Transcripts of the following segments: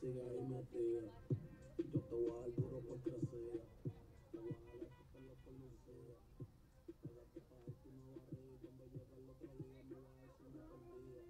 sigue ahí metida. Yo te voy a dar duro porque sea. Te voy a jalar hasta la policía. Pégate pa' darte una barriga. Cuando llega el otro día me vas a decir me perdía.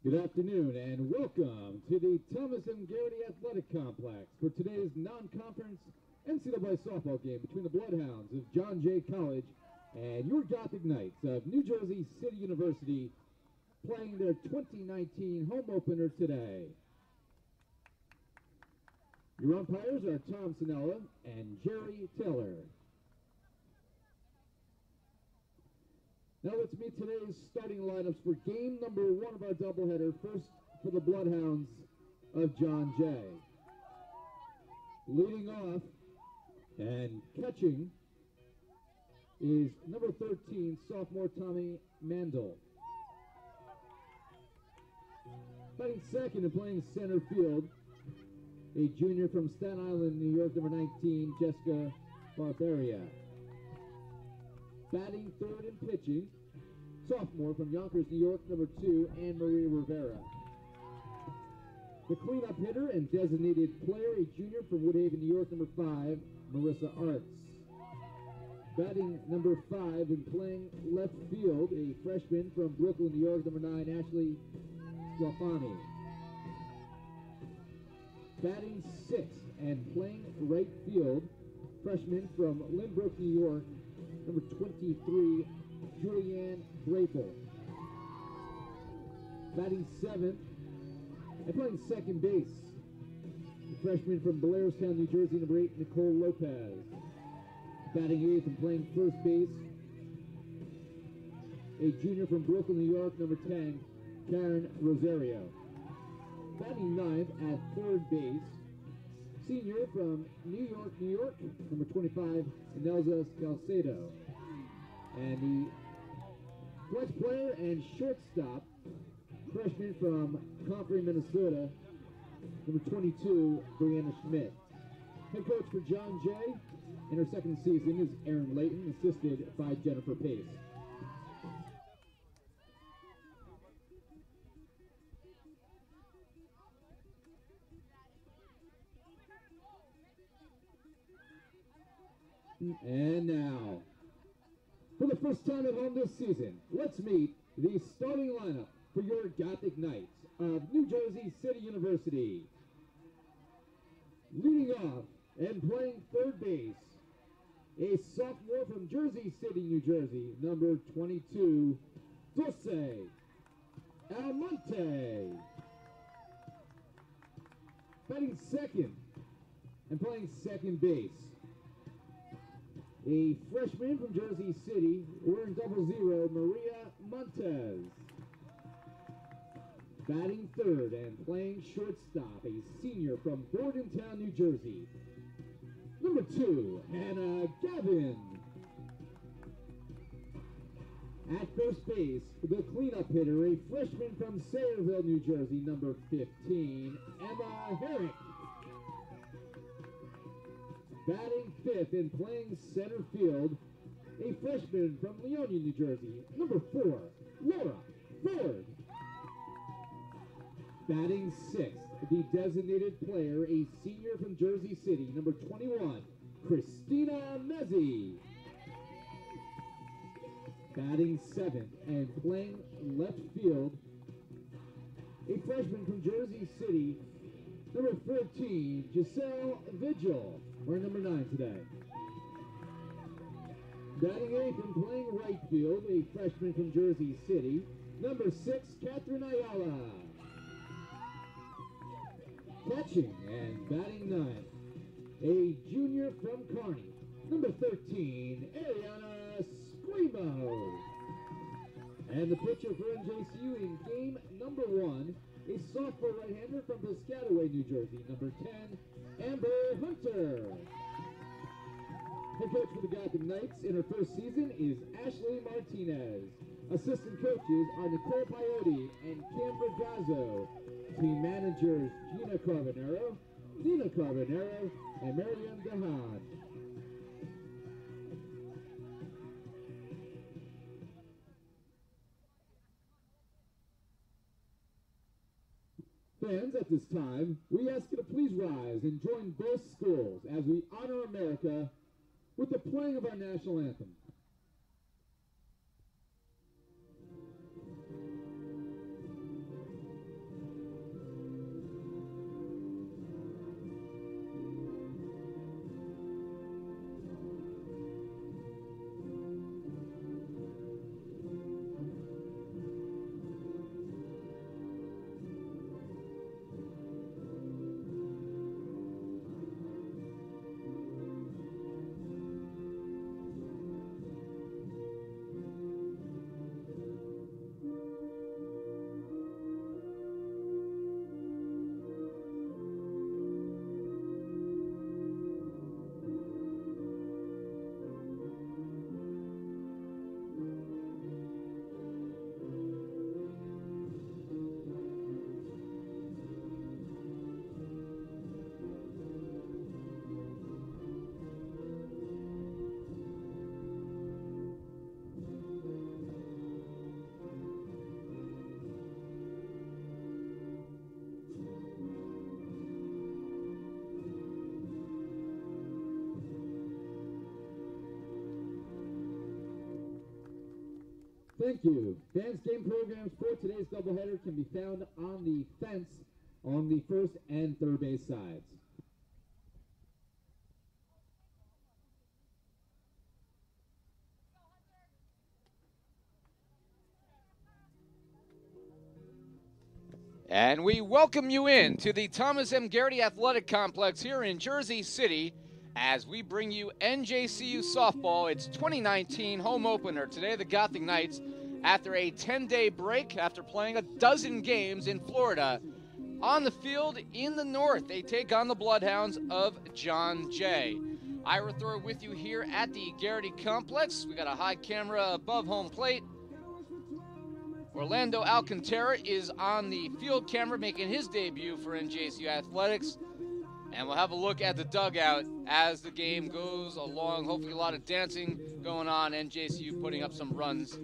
Good afternoon and welcome to the Thomas M. Garrity Athletic Complex for today's non-conference NCAA softball game between the Bloodhounds of John Jay College and your Gothic Knights of New Jersey City University playing their 2019 home opener today. Your umpires are Tom Sinella and Jerry Taylor. Now let's meet today's starting lineups for game number 1 of our doubleheader. First for the Bloodhounds of John Jay. Leading off and catching is number 13, sophomore Tommy Mandel. Batting second and playing center field, a junior from Staten Island, New York, number 19, Jessica Barbaria. Batting third and pitching, sophomore from Yonkers, New York, number 2, Anne-Marie Rivera. The cleanup hitter and designated player, a junior from Woodhaven, New York, number 5, Marissa Arts. Batting number 5 and playing left field, a freshman from Brooklyn, New York, number 9, Ashley Sclafani. Batting 6 and playing right field, freshman from Lynbrook, New York, number 23, Julianne Grapel. Batting 7th and playing second base, the freshman from Blairstown, New Jersey, number 8, Nicole Lopez. Batting 8th and playing first base, a junior from Brooklyn, New York, number 10, Karen Rosario. Batting 9th at third base, senior from New York, New York, number 25, Nelza Scalcedo. And the flex player and shortstop, freshman from Comfrey, Minnesota, number 22, Brianna Schmidt. Head coach for John Jay in her second season is Aaron Layton, assisted by Jennifer Pace. And now, for the first time at home this season, let's meet the starting lineup for your Gothic Knights of New Jersey City University. Leading off and playing third base, a sophomore from Jersey City, New Jersey, number 22, Dulce. Almonte. Batting second and playing second base, a freshman from Jersey City, wearing 00, Maria Montez. Batting third and playing shortstop, a senior from Bordentown, New Jersey, number 2, Hannah Gavin. At first base, the cleanup hitter, a freshman from Sayreville, New Jersey, number 15, Emma Herrick. Batting fifth and playing center field, a freshman from Leonia, New Jersey, number 4, Laura Ford. Batting sixth, the designated player, a senior from Jersey City, number 21, Christina Mezzi. Batting seventh and playing left field, a freshman from Jersey City, number 14, Giselle Vigil. We're number 9 today. Batting eighth and playing right field, a freshman from Jersey City, number 6, Catherine Ayala. Catching and batting ninth, a junior from Kearney, number 13, Ariana Squimo. And the pitcher for NJCU in game number 1, a softball right-hander from Piscataway, New Jersey, number 10, Amber Hunter. Head coach for the Gothic Knights in her first season is Ashley Martinez. Assistant coaches are Nicole Piotti and Kim Brazzo. Team managers Gina Carbonero, Nina Carbonero, and Mariam Dehan. Fans, at this time, we ask you to please rise and join both schools as we honor America with the playing of our national anthem. Thank you. Fans, game programs for today's doubleheader can be found on the fence on the first and third base sides. And we welcome you in to the Thomas M. Garrity Athletic Complex here in Jersey City as we bring you NJCU Softball. It's 2019 home opener. Today the Gothic Knights, after a 10-day break, after playing a dozen games in Florida, on the field in the north, they take on the Bloodhounds of John Jay. Ira Thor with you here at the Garrity Complex. We got a high camera above home plate. Orlando Alcantara is on the field camera making his debut for NJCU Athletics. And we'll have a look at the dugout as the game goes along. Hopefully a lot of dancing going on. NJCU putting up some runs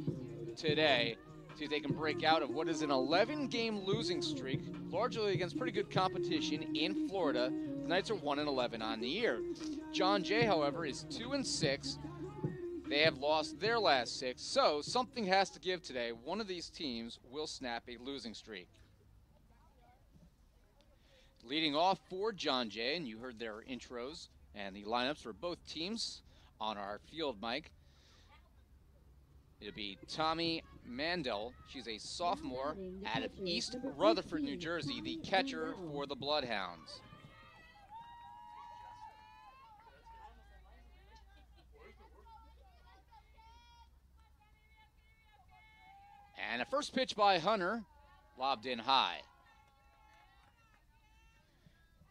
today. See if they can break out of what is an 11-game losing streak, largely against pretty good competition in Florida. The Knights are 1-11 on the year. John Jay, however, is 2-6. They have lost their last 6, so something has to give today. One of these teams will snap a losing streak. Leading off for John Jay, and you heard their intros and the lineups for both teams on our field mic, It'll be Tommy Mandel. She's a sophomore out of East Rutherford, New Jersey, the catcher for the Bloodhounds. And a first pitch by Hunter, lobbed in high.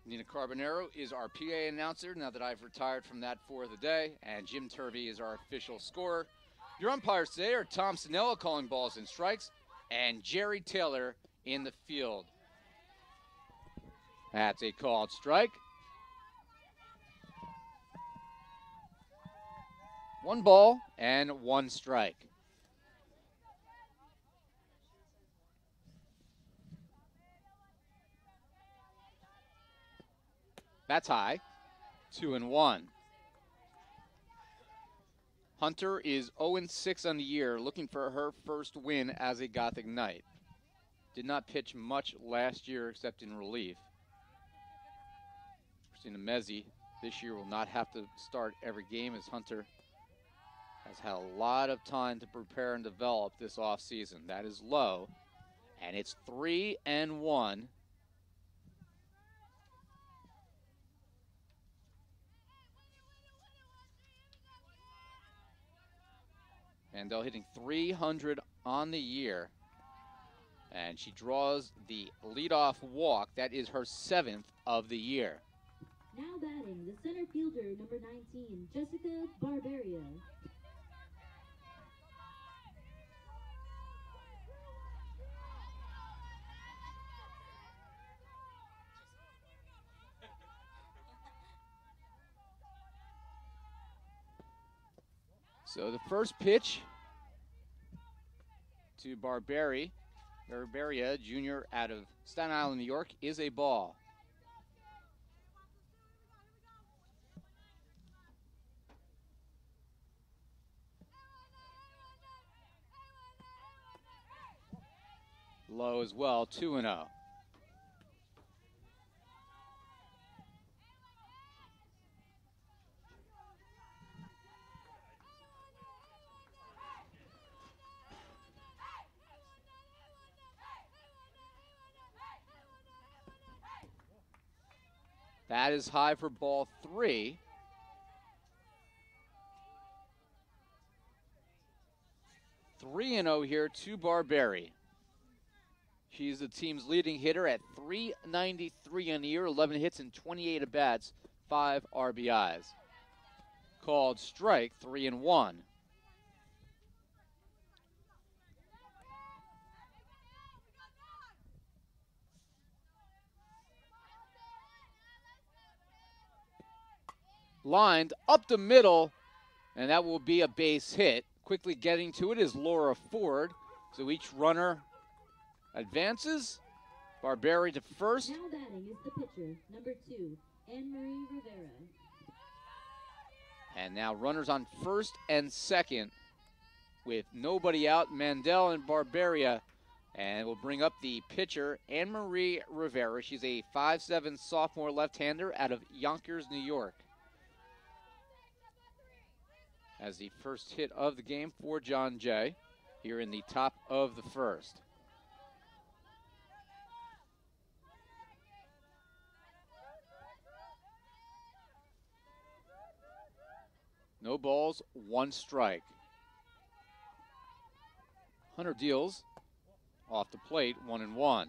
Nina Carbonero is our PA announcer now that I've retired from that for the day, and Jim Turvey is our official scorer. Your umpires today are Tom Sinella calling balls and strikes, and Jerry Taylor in the field. That's a called strike. 1 ball and 1 strike. That's high. 2-1. Hunter is 0-6 on the year, looking for her first win as a Gothic Knight. Did not pitch much last year except in relief. Christina Mezzi this year will not have to start every game, as Hunter has had a lot of time to prepare and develop this offseason. That is low, and it's 3-1. Mandel hitting .300 on the year. And she draws the leadoff walk. That is her 7th of the year. Now batting, the center fielder, number 19, Jessica Barberia. So the first pitch to Barberia, junior out of Staten Island, New York, is a ball. Low as well, 2-0. That is high for ball 3. .3-0 here to Barberia. She's the team's leading hitter at .393 on the year, 11 hits and 28 at-bats, 5 RBIs. Called strike, 3-1. Lined up the middle, and that will be a base hit. Quickly getting to it is Laura Ford. So each runner advances. Barberia to first. Now batting is the pitcher, number 2, Anne-Marie Rivera. And now runners on first and second with nobody out, Mandel and Barberia. And we'll bring up the pitcher, Anne-Marie Rivera. She's a 5'7" sophomore left-hander out of Yonkers, New York. As the first hit of the game for John Jay here in the top of the first. No balls, 1 strike. Hunter deals off the plate, 1-1.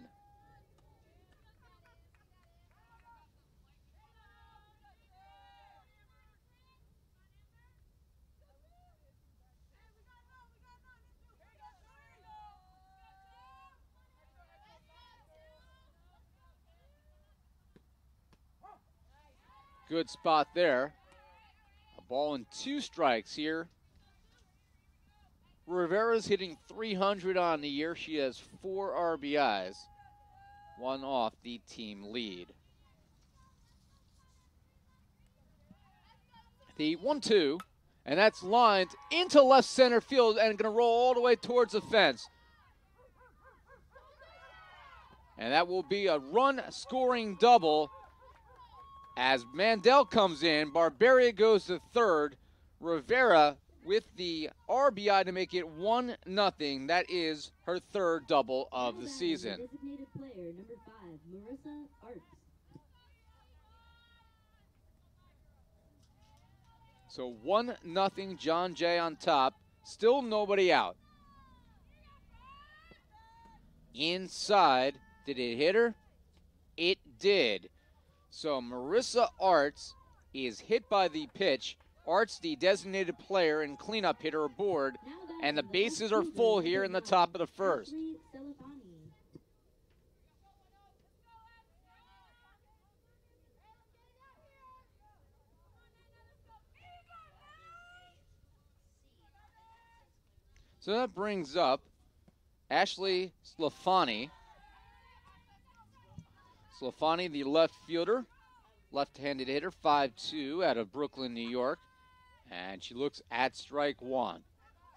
Good spot there. A ball and 2 strikes here. Rivera's hitting .300 on the year. She has 4 RBIs, 1 off the team lead. The 1-2, and that's lined into left center field and going to roll all the way towards the fence. And that will be a run-scoring double. As Mandel comes in, Barberia goes to third. Rivera with the RBI to make it 1-0. That is her third double of the season. Designated player number 5, Marissa Arts. So 1-0 John Jay on top. Still nobody out. Inside. Did it hit her? It did. So Marissa Arts is hit by the pitch. Arts, the designated player and cleanup hitter aboard, and the bases are full here in the top of the first. So that brings up Ashley Slafani. Slafani, the left fielder, left-handed hitter, 5'2", out of Brooklyn, New York. And she looks at strike one.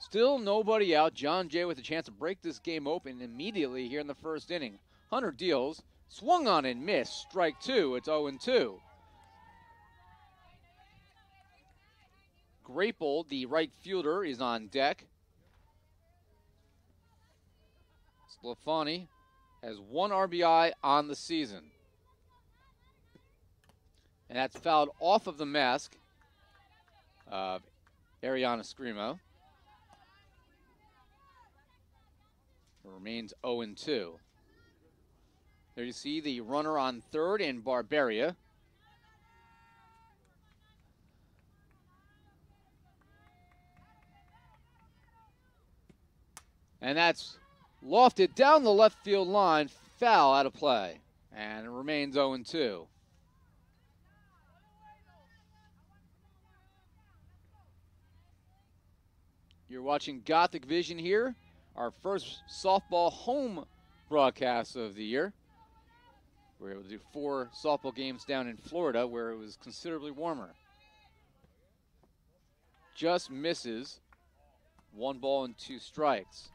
Still nobody out. John Jay with a chance to break this game open immediately here in the first inning. Hunter deals, swung on and missed. Strike two. It's 0-2. Grapel, the right fielder, is on deck. Slafani has 1 RBI on the season. And that's fouled off of the mask of Ariana Scrimo. It remains 0-2. There you see the runner on third in Barberia. And that's lofted down the left field line, foul out of play. And it remains 0-2. You're watching Gothic Vision here, our first softball home broadcast of the year. We were able to do 4 softball games down in Florida where it was considerably warmer. Just misses. 1 ball and 2 strikes.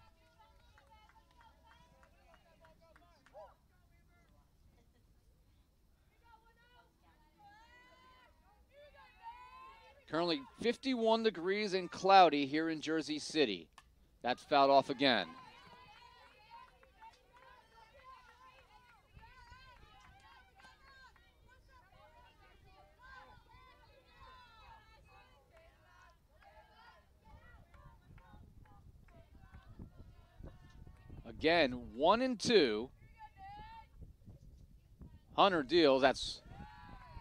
Currently 51 degrees and cloudy here in Jersey City. That's fouled off again. Again, 1-2. Hunter deals, that's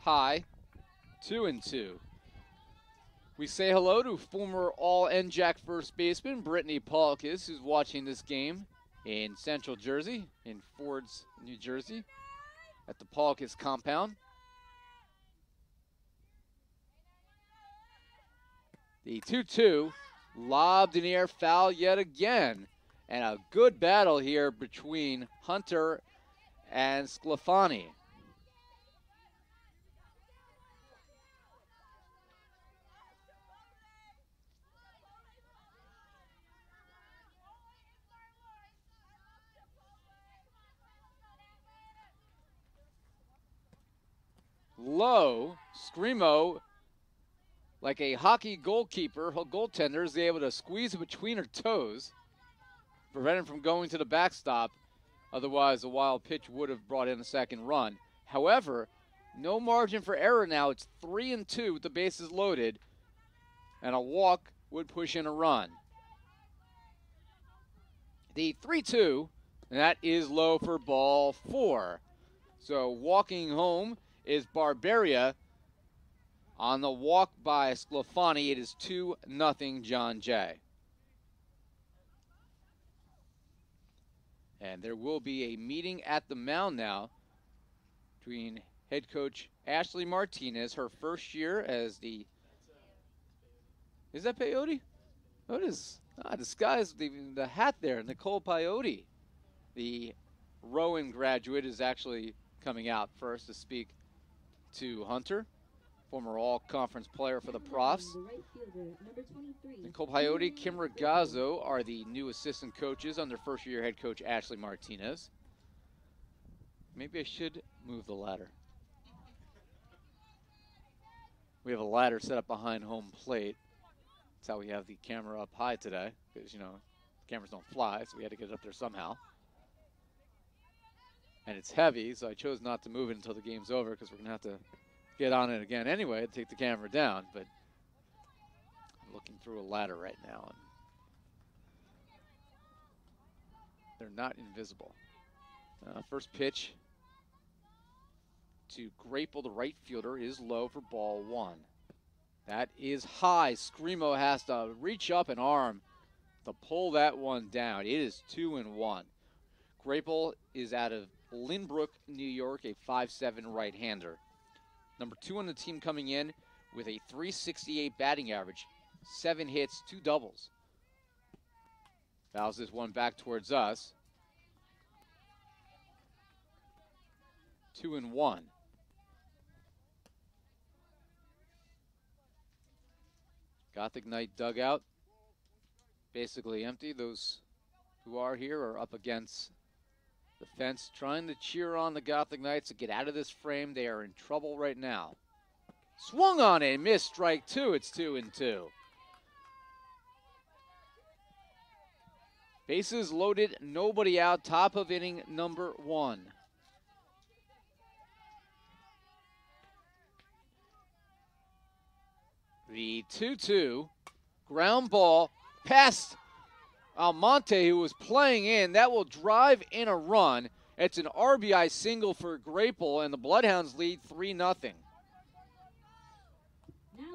high. 2-2. We say hello to former All-NJAC first baseman Brittany Paulkis, who's watching this game in Central Jersey, in Fords, New Jersey, at the Paulkis compound. The 2-2, lobbed in the air, foul yet again. And a good battle here between Hunter and Sclafani. Low, Scrimo, like a hockey goalkeeper, her goaltender, is able to squeeze it between her toes, prevent him from going to the backstop. Otherwise, a wild pitch would have brought in a second run. However, no margin for error now. It's 3-2 with the bases loaded, and a walk would push in a run. The 3-2, and that is low for ball 4. So walking home is Barberia. On the walk by Sclafani, it is 2-0 John Jay. And there will be a meeting at the mound now between head coach Ashley Martinez, her first year as the... Is that Peyote? Oh, it is. Disguised the hat there, Nicole Peyote. The Rowan graduate is actually coming out first to speak to Hunter, former all-conference player for the Profs. Nicole Peyote, Kim Ragazzo are the new assistant coaches under first-year head coach Ashley Martinez. Maybe I should move the ladder. We have a ladder set up behind home plate. That's how we have the camera up high today, because, you know, cameras don't fly, so we had to get it up there somehow. And it's heavy, so I chose not to move it until the game's over, because we're going to have to get on it again anyway to take the camera down. But I'm looking through a ladder right now, and they're not invisible. First pitch to Grapel, the right fielder, is low for ball one. That is high. Screamo has to reach up an arm to pull that one down. It is 2-1. Grapel is out of Lynbrook, New York, a 5'7" right-hander. Number 2 on the team coming in with a .368 batting average, 7 hits, 2 doubles. Fouls this one back towards us. 2-1. Gothic Knight dugout basically empty. Those who are here are up against the fence trying to cheer on the Gothic Knights to get out of this frame. They are in trouble right now. Swung on it, missed, strike 2. It's 2-2. Bases loaded, nobody out, top of inning number 1. The 2-2 ground ball past Almonte, who was playing in. That will drive in a run. It's an RBI single for Grapel, and the Bloodhounds lead 3-0. Now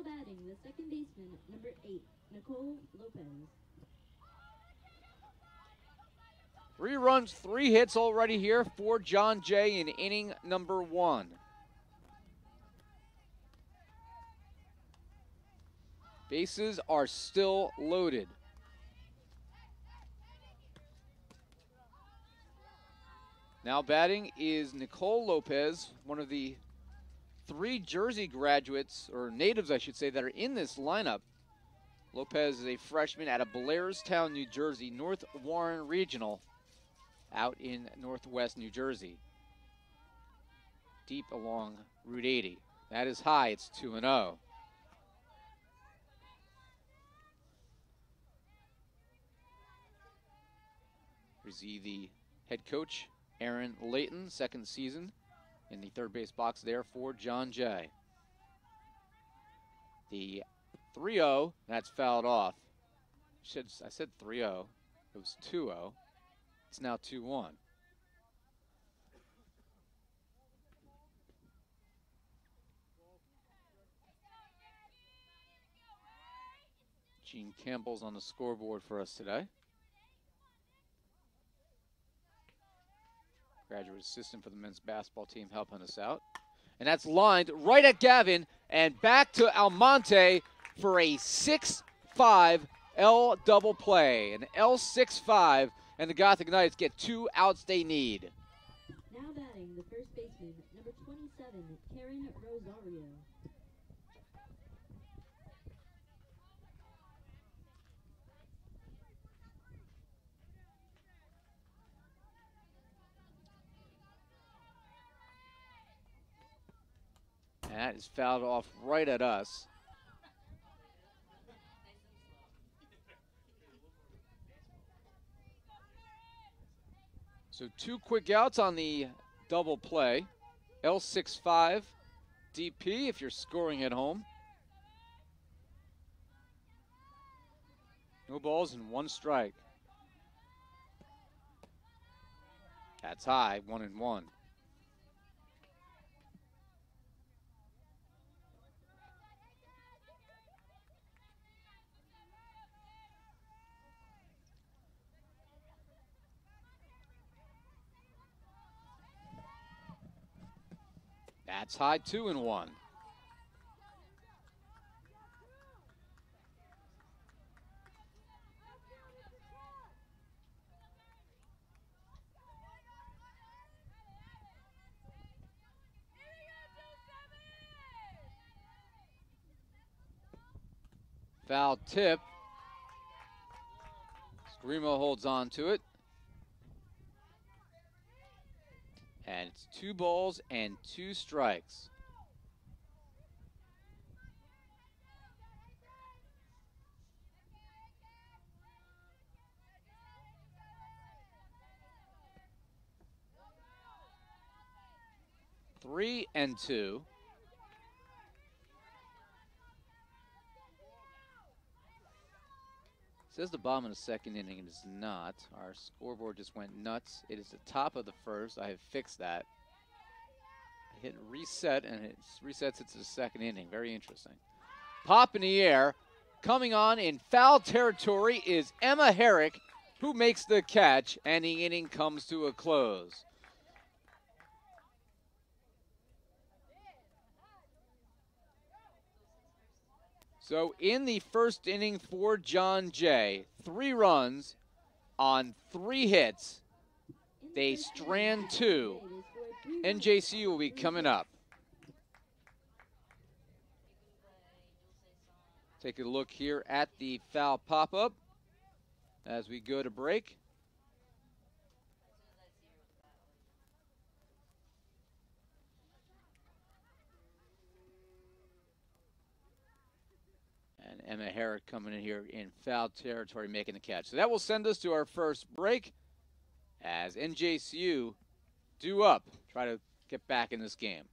batting, the second baseman, number 8, Nicole Lopez. 3 runs, 3 hits already here for John Jay in inning number 1. Bases are still loaded. Now batting is Nicole Lopez, one of the 3 Jersey graduates, or natives I should say, that are in this lineup. Lopez is a freshman out of Blairstown, New Jersey, North Warren Regional, out in northwest New Jersey. Deep along Route 80. That is high, it's 2-0. We see the head coach, Aaron Layton, second season in the third base box there for John Jay. The 3-0, that's fouled off. I said 3-0. It was 2-0. It's now 2-1. Gene Campbell's on the scoreboard for us today. Graduate assistant for the men's basketball team helping us out. And that's lined right at Gavin and back to Almonte for a 6-5 L double play. An L6-5, and the Gothic Knights get 2 outs they need. Now batting, the first baseman, number 27, Karen Rosario. That is fouled off right at us. So 2 quick outs on the double play. L6-5 DP if you're scoring at home. No balls and 1 strike. That's high, 1-1. That's high, 2-1. Foul tip. Screamo holds on to it. And it's 2 balls and 2 strikes. 3-2. Says the bottom of the second inning. It is not. Our scoreboard just went nuts. It is the top of the first. I have fixed that. I hit reset, and it resets it to the second inning. Very interesting. Pop in the air. Coming on in foul territory is Emma Herrick, who makes the catch, and the inning comes to a close. So in the first inning for John Jay, 3 runs on 3 hits. They strand 2. NJCU will be coming up. Take a look here at the foul pop-up as we go to break. And Emma Herrick coming in here in foul territory making the catch. So that will send us to our first break as NJCU due up, try to get back in this game.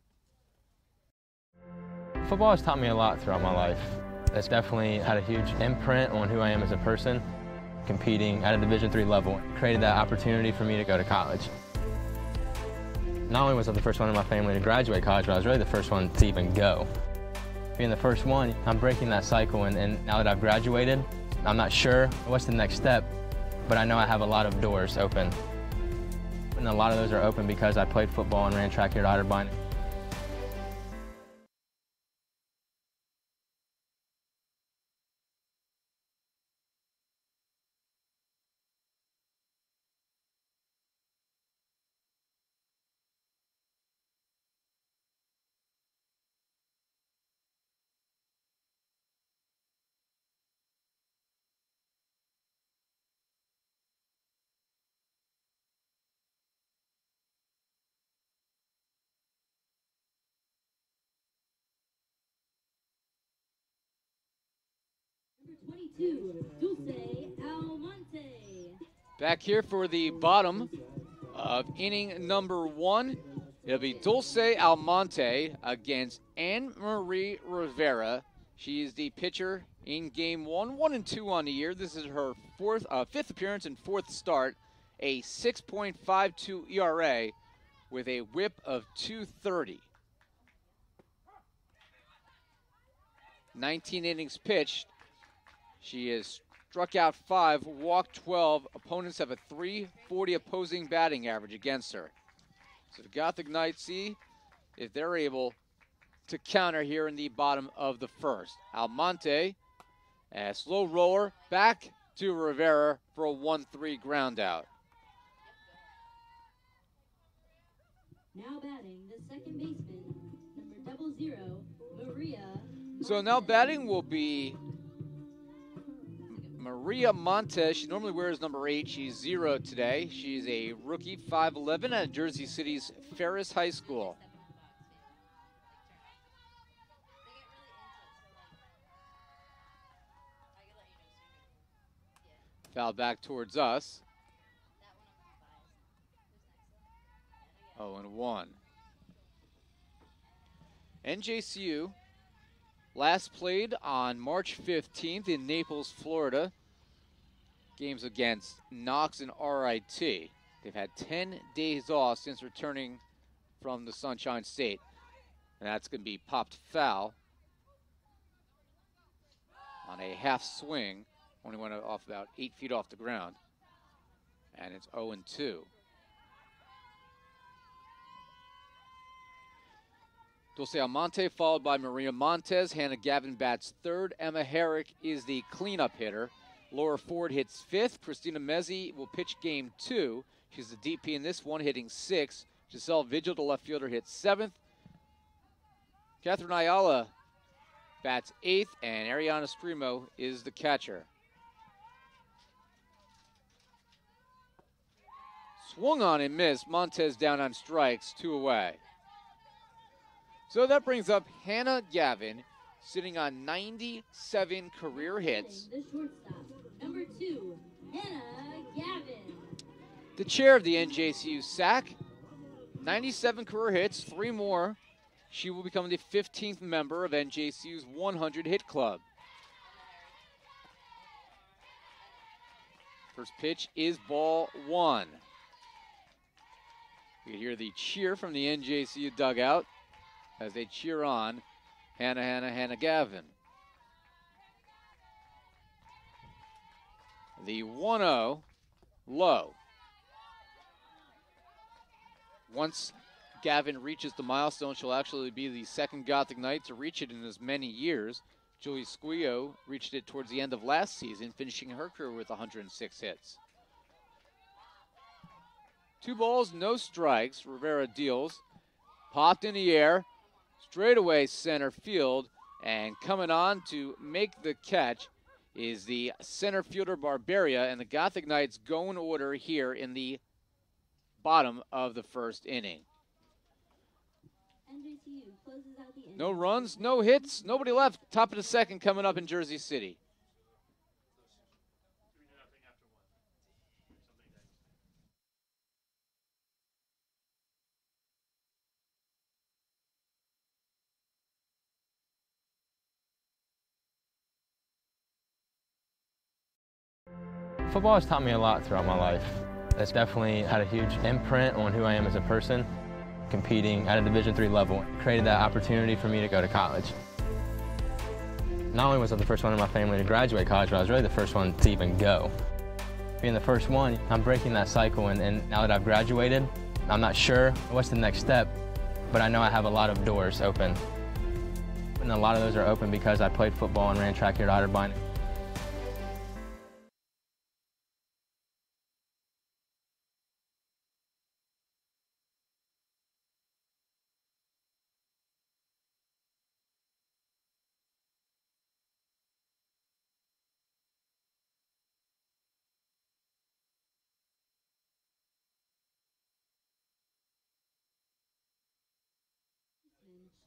Football has taught me a lot throughout my life. It's definitely had a huge imprint on who I am as a person. Competing at a Division III level created that opportunity for me to go to college. Not only was I the first one in my family to graduate college, but I was really the first one to even go. Being the first one, I'm breaking that cycle, and now that I've graduated, I'm not sure what's the next step, but I know I have a lot of doors open. And a lot of those are open because I played football and ran track here at Otterbein. Number 22, Dulce Almonte. Back here for the bottom of inning number 1. It'll be Dulce Almonte against Anne-Marie Rivera. She is the pitcher in game 1, 1-2 on the year. This is her 5th appearance and 4th start. A 6.52 ERA with a whip of .230. 19 innings pitched. She has struck out 5, walked 12. Opponents have a .340 opposing batting average against her. So the Gothic Knights see if they're able to counter here in the bottom of the first. Almonte, a slow roller, back to Rivera for a 1-3 ground out. Now batting, the second baseman, number 00, Maria. So now batting will be Maria Montes. She normally wears number 8. She's 0 today. She's a rookie, 5'11", at Jersey City's Ferris High School. Foul back towards us. 0-1. NJCU last played on March 15th in Naples, Florida. Games against Knox and RIT. They've had 10 days off since returning from the Sunshine State. And that's going to be popped foul on a half swing. Only went off about 8 feet off the ground. And it's 0-2. Dulce Almonte followed by Maria Montes. Hannah Gavin bats 3rd. Emma Herrick is the cleanup hitter. Laura Ford hits 5th. Christina Mezzi will pitch game 2. She's the DP in this one, hitting 6th. Giselle Vigil, the left fielder, hits 7th. Catherine Ayala bats 8th, and Ariana Sprimo is the catcher. Swung on and missed. Montes down on strikes, 2 away. So that brings up Hannah Gavin, sitting on 97 career hits. The shortstop, number 2, Hannah Gavin. The chair of the NJCU SAC. 97 career hits, 3 more. She will become the 15th member of NJCU's 100 hit club. First pitch is ball 1. You hear the cheer from the NJCU dugout as they cheer on Hannah Gavin. The 1-0 low. Once Gavin reaches the milestone, she'll actually be the second Gothic Knight to reach it in as many years. Julie Squillo reached it towards the end of last season, finishing her career with 106 hits. 2 balls, no strikes. Rivera deals. Popped in the air. Straight away center field. And coming on to make the catch is the center fielder Barberia. And the Gothic Knights go in order here in the bottom of the first inning. NJCU closes out the inning. No runs, no hits, nobody left. Top of the second coming up in Jersey City. Football has taught me a lot throughout my life. It's definitely had a huge imprint on who I am as a person. Competing at a Division III level created that opportunity for me to go to college. Not only was I the first one in my family to graduate college, but I was really the first one to even go. Being the first one, I'm breaking that cycle, and now that I've graduated, I'm not sure what's the next step, but I know I have a lot of doors open. And a lot of those are open because I played football and ran track here at Otterbein.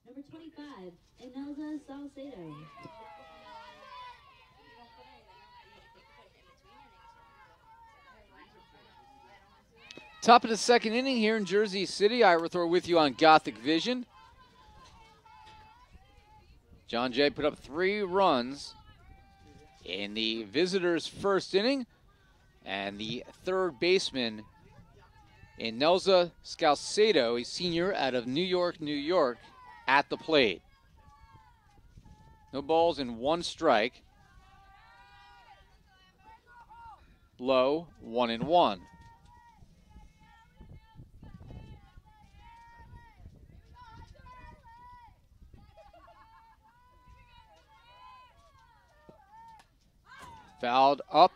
Number 25, Inelza Salcedo. Top of the second inning here in Jersey City. Ira Thor with you on Gothic Vision. John Jay put up 3 runs in the visitors' first inning, and the third baseman Inelza Salcedo, a senior out of New York, New York, at the plate. No balls and 1 strike. Low, 1-1. Fouled up,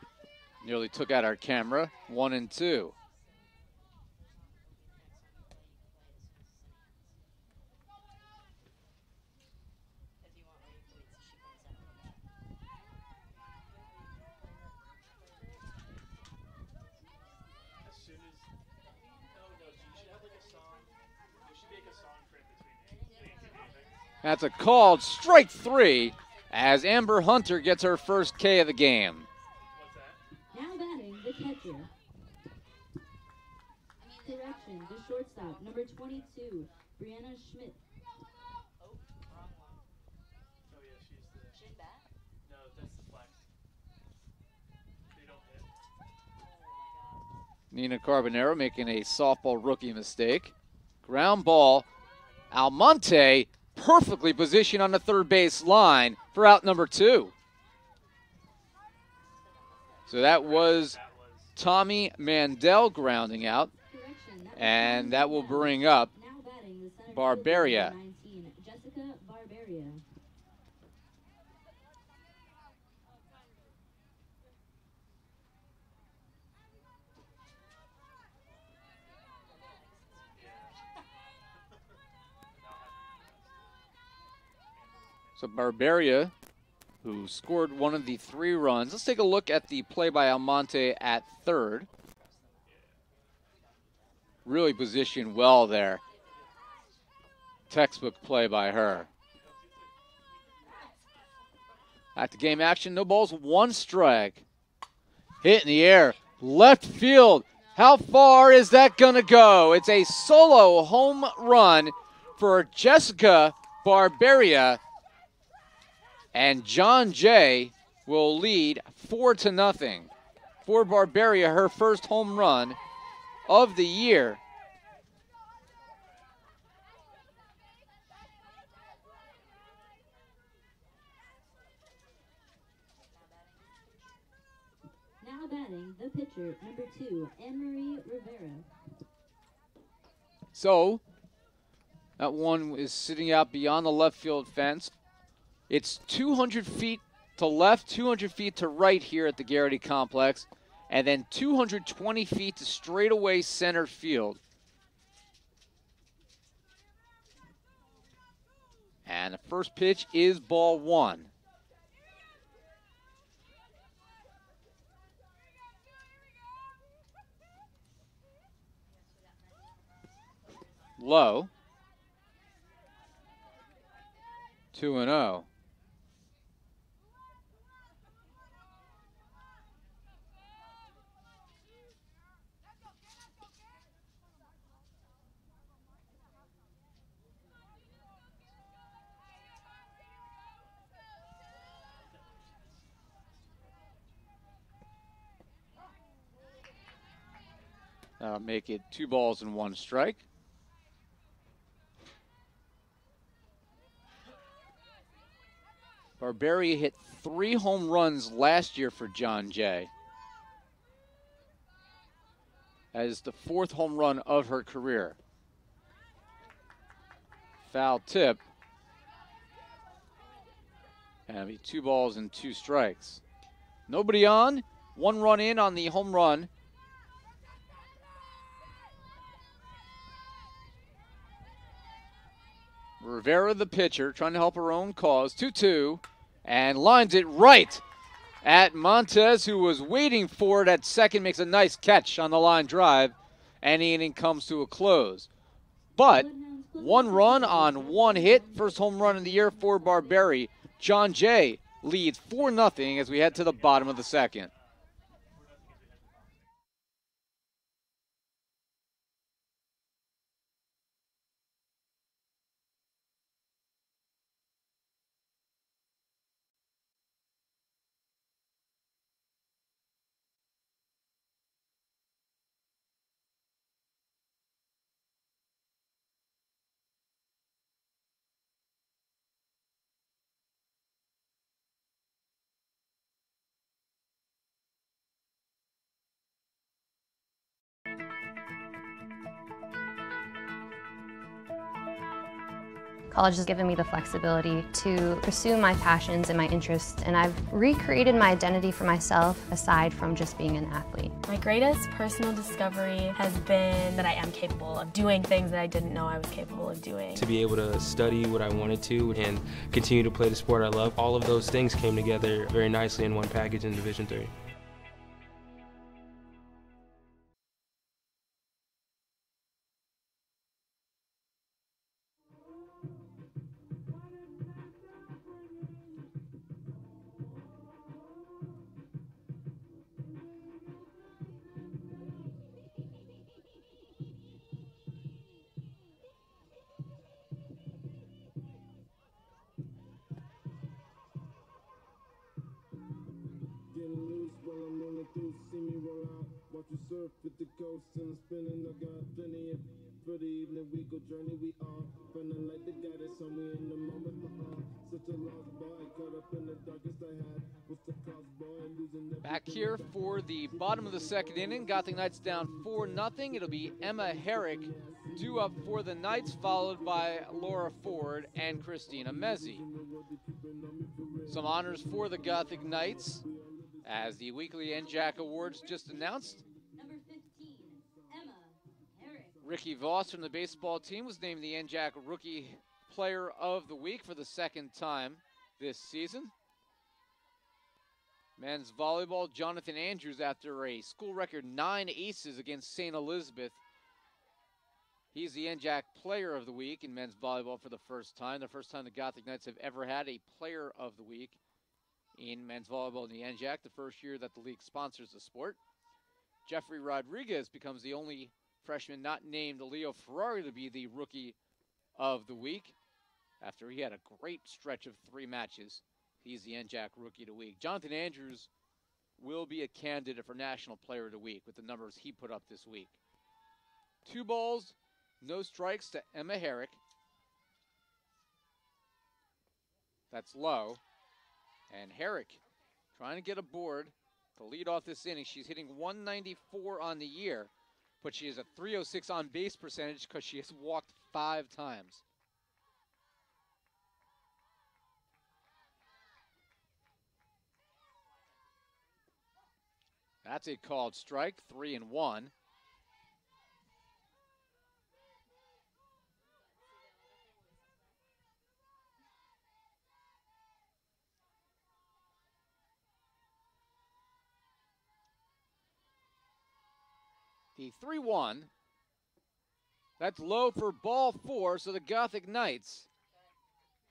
nearly took out our camera. 1-2. That's a called strike 3 as Amber Hunter gets her first K of the game. Now batting the catcher. Correction, the shortstop, number 22, Brianna Schmidt. Nina Carbonero making a softball rookie mistake. Ground ball. Almonte perfectly positioned on the third base line for out number 2. So that was Tommy Mandel grounding out, and that will bring up Barberia. Jessica Barberia. So Barberia, who scored one of the 3 runs. Let's take a look at the play by Almonte at third. Really positioned well there. Textbook play by her. At the game action, no balls, 1 strike. Hit in the air, left field. How far is that going to go? It's a solo home run for Jessica Barberia. And John Jay will lead 4-0. For Barberia, her first home run of the year. Now batting, the pitcher, number 2, Anne-Marie Rivera. So, that one is sitting out beyond the left field fence. It's 200 feet to left, 200 feet to right here at the Garrity Complex, and then 220 feet to straightaway center field. And the first pitch is ball 1. Low. 2-0. That'll make it 2 balls and 1 strike. Barberia hit 3 home runs last year for John Jay. That is the 4th home run of her career. Foul tip. And it'll be 2 balls and 2 strikes. Nobody on. 1 run in on the home run. Rivera, the pitcher, trying to help her own cause. 2-2, and lines it right at Montez, who was waiting for it at second, makes a nice catch on the line drive, and the inning comes to a close. But 1 run on 1 hit, first home run of the year for Barberia. John Jay leads 4-0 as we head to the bottom of the second. College has given me the flexibility to pursue my passions and my interests, and I've recreated my identity for myself aside from just being an athlete. My greatest personal discovery has been that I am capable of doing things that I didn't know I was capable of doing. To be able to study what I wanted to and continue to play the sport I love, all of those things came together very nicely in one package in Division III. Watch you surf with the coast and spinning. I got plenty of for the evening. We go journey. We are feeling like the goddess. And we in the moment. Such a lost boy caught up in the darkest I had. What's the cost, boy? Losing the Back here for the bottom of the second inning. Gothic Knights down 4-0. It'll be Emma Herrick due up for the Knights, followed by Laura Ford and Christina Mezzi. Some honors for the Gothic Knights as the weekly NJAC Awards just announced. Number 15, Emma Herrick. Ricky Voss from the baseball team was named the NJAC Rookie Player of the Week for the 2nd time this season. Men's volleyball, Jonathan Andrews, after a school record 9 aces against St. Elizabeth. He's the NJAC Player of the Week in men's volleyball for the first time. The first time the Gothic Knights have ever had a Player of the Week in men's volleyball in the NJAC, the first year that the league sponsors the sport. Jeffrey Rodriguez becomes the only freshman not named Leo Ferrari to be the Rookie of the Week after he had a great stretch of 3 matches. He's the NJAC Rookie of the Week. Jonathan Andrews will be a candidate for National Player of the Week with the numbers he put up this week. 2 balls, no strikes to Emma Herrick. That's low. And Herrick trying to get a board to lead off this inning. She's hitting 194 on the year, but she has a 306 on base percentage because she has walked 5 times. That's a called strike, 3-1. The 3-1. That's low for ball 4, so the Gothic Knights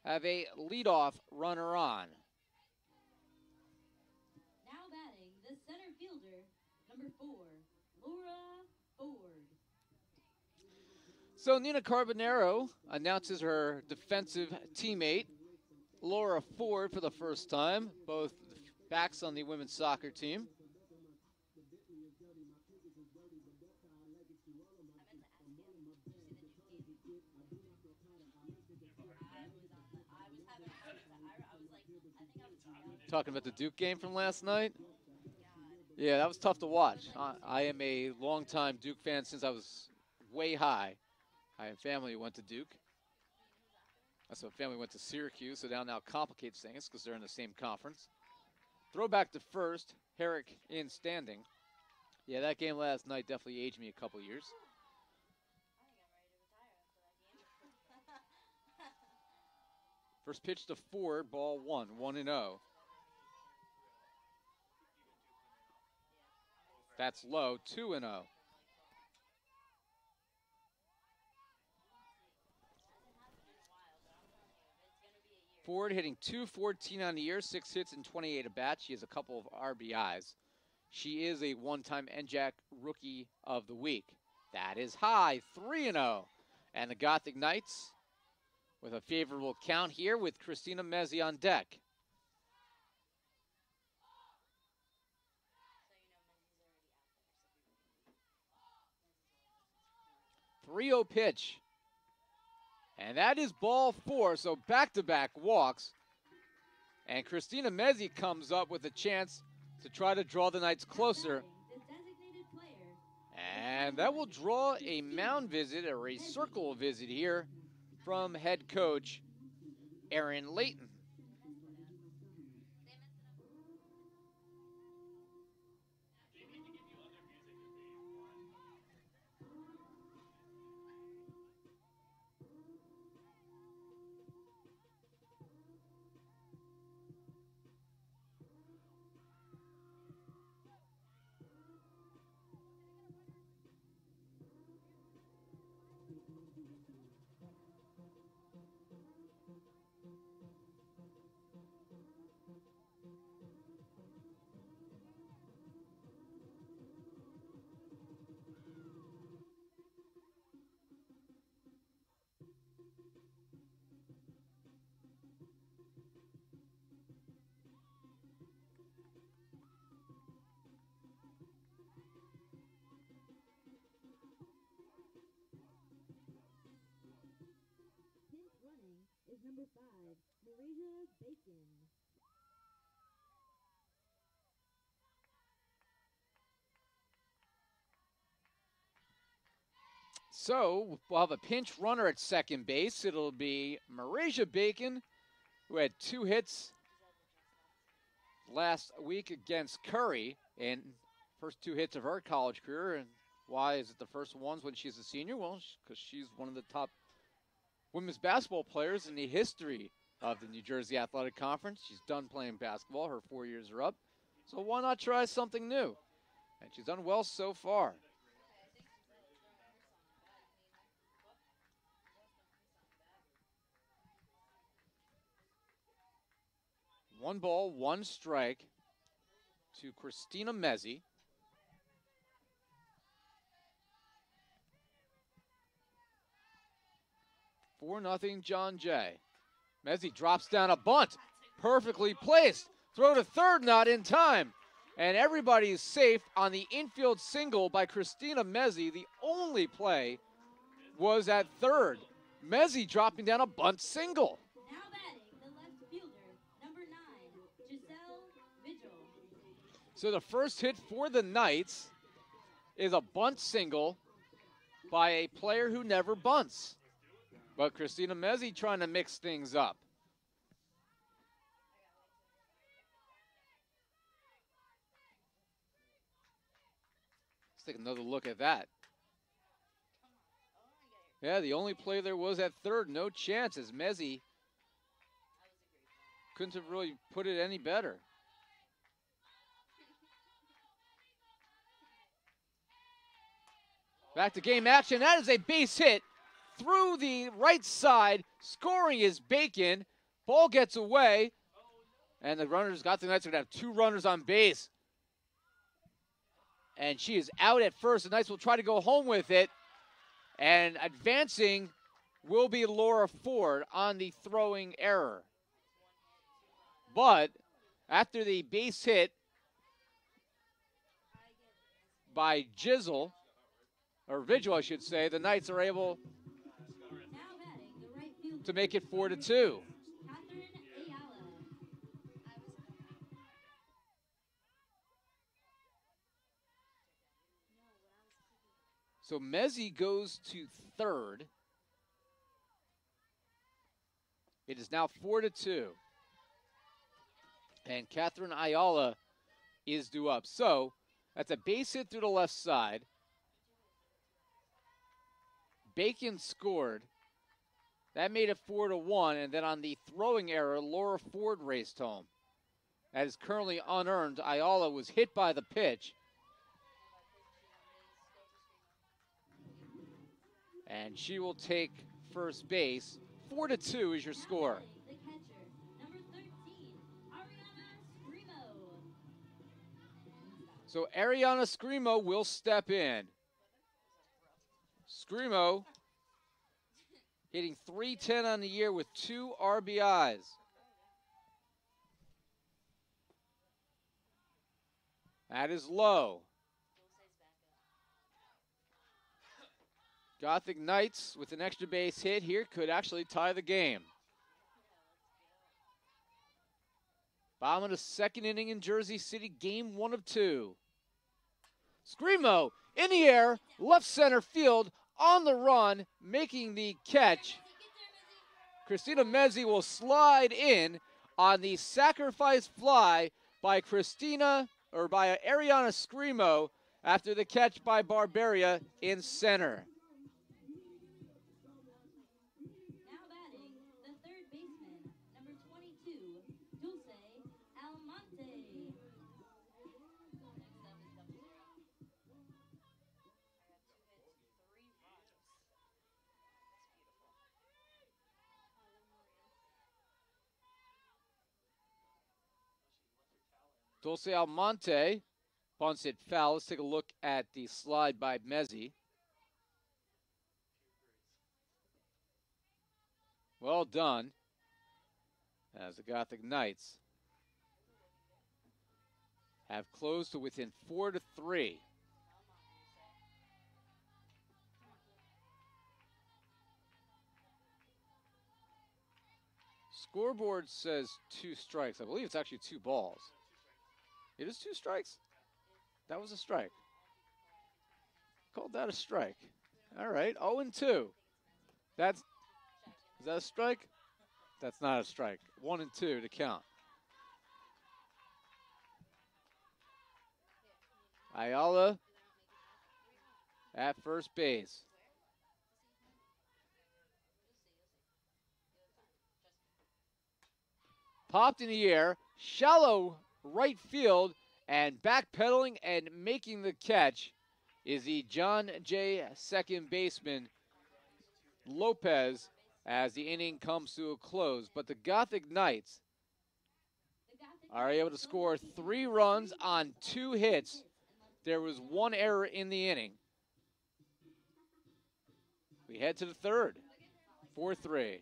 have a leadoff runner on. Now batting, the center fielder, number 4, Laura Ford. So Nina Carbonero announces her defensive teammate, Laura Ford, for the first time. Both backs on the women's soccer team. Talking about the Duke game from last night? Yeah, that was tough to watch. I am a longtime Duke fan since I was way high. I have family who went to Duke. So family went to Syracuse, so now complicates things because they're in the same conference. Throw back to first, Herrick in standing. Yeah, that game last night definitely aged me a couple years. First pitch to Ford, ball 1, 1-0. That's low, 2-0. Ford hitting .214 on the year, 6 hits and 28 at-bats. She has a couple of RBIs. She is a one-time NJAC Rookie of the Week. That is high, 3-0. And the Gothic Knights with a favorable count here with Christina Mezzi on deck. 3-0 pitch. And that is ball 4, so back-to-back walks. And Christina Mezzi comes up with a chance to try to draw the Knights closer. And that will draw a mound visit or a circle visit here from head coach Aaron Layton. Is number 5, Maria Bacon. So we'll have a pinch runner at second base. It'll be Maria Bacon, who had 2 hits last week against Curry in first 2 hits of her college career. And why is it the first ones when she's a senior? Well, because she's one of the top women's basketball players in the history of the New Jersey Athletic Conference. She's done playing basketball. Her 4 years are up. So why not try something new? And she's done well so far. One ball, 1 strike to Christina Mezzi. 4-0 John Jay. Mezzi drops down a bunt. Perfectly placed. Throw to third, not in time. And everybody is safe on the infield single by Christina Mezzi. The only play was at third. Mezzi dropping down a bunt single. Now batting the left fielder, number 9, Giselle Vigil. So the first hit for the Knights is a bunt single by a player who never bunts. But Christina Mezzi trying to mix things up. Let's take another look at that. Yeah, the only play there was at third. No chance as Mezzi couldn't have really put it any better. Back to game action. That is a base hit through the right side. Scoring is Bacon. Ball gets away. And the runners got the Knights are going to have 2 runners on base. And she is out at first. The Knights will try to go home with it. And advancing will be Laura Ford on the throwing error. But after the base hit by Vigil, I should say, the Knights are able to make it 4-2. So Mezzi goes to third. It is now 4-2. And Catherine Ayala is due up. So that's a base hit through the left side. Bacon scored. That made it 4-1. And then on the throwing error, Laura Ford raced home. That is currently unearned. Ayala was hit by the pitch. And she will take first base. 4-2 is your score. The catcher, number 13, Ariana Scrimo. So Ariana Scrimo will step in. Scrimo hitting .310 on the year with 2 RBIs. That is low. Gothic Knights with an extra base hit here could actually tie the game. Bottom of the second inning in Jersey City, game 1 of 2. Scrimo in the air, left center field, on the run, making the catch. Christina Mezzi will slide in on the sacrifice fly by Ariana Scrimo after the catch by Barberia in center. Now batting the third baseman, number 22, Dulce Almonte. Dulce Almonte bunts it foul. Let's take a look at the slide by Mezzi. Well done, as the Gothic Knights have closed to within 4-3. Scoreboard says 2 strikes. I believe it's actually 2 balls. It is 2 strikes? That was a strike. Called that a strike. All right, 0-2. Is that a strike? That's not a strike. 1 and 2 to count. Ayala at first base. Popped in the air, shallow right field, and backpedaling and making the catch is the John Jay second baseman, Lopez, as the inning comes to a close. But the Gothic Knights are able to score 3 runs on 2 hits. There was 1 error in the inning. We head to the third. 4-3.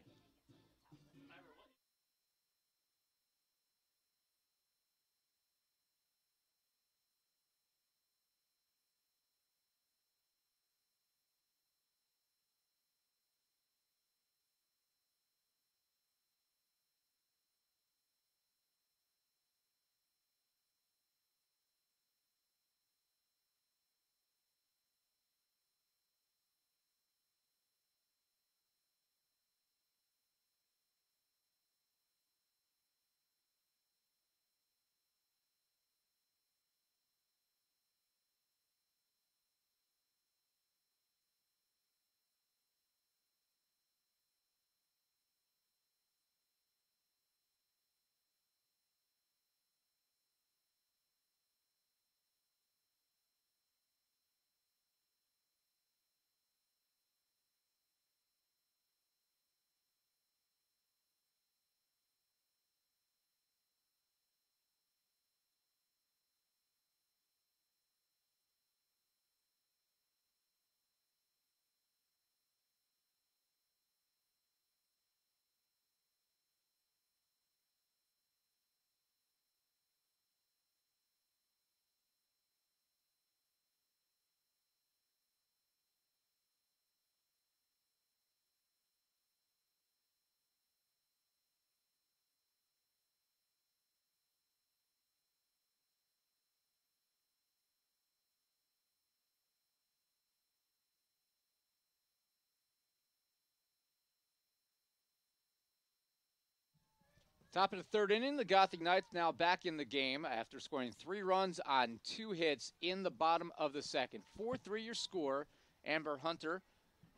Top of the third inning, the Gothic Knights now back in the game after scoring 3 runs on 2 hits in the bottom of the second. 4-3 your score. Amber Hunter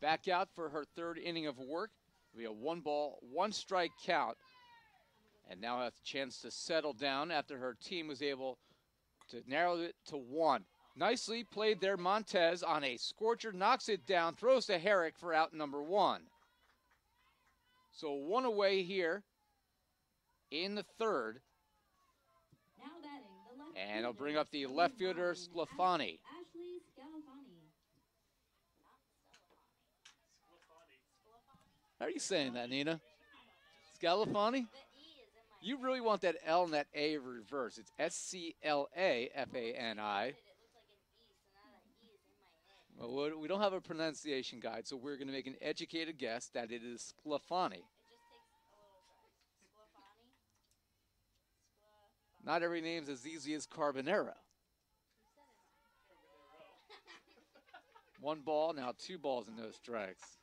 back out for her 3rd inning of work. It'll be a 1-ball, 1-strike count. And now has a chance to settle down after her team was able to narrow it to 1. Nicely played there, Montez on a scorcher, knocks it down, throws to Herrick for out number 1. So 1 away here in the 3rd. Now batting the left And he'll fielder, bring up the number left fielder, 9, Sclafani. Ashley Scalafani. How are you saying that, Nina? Scalafani? You really want that L and that A reverse. It's Sclafani. Well, we don't have a pronunciation guide, so we're going to make an educated guess that it is Sclafani. Not every name's as easy as Carbonero. 1 ball, now 2 balls and no strikes.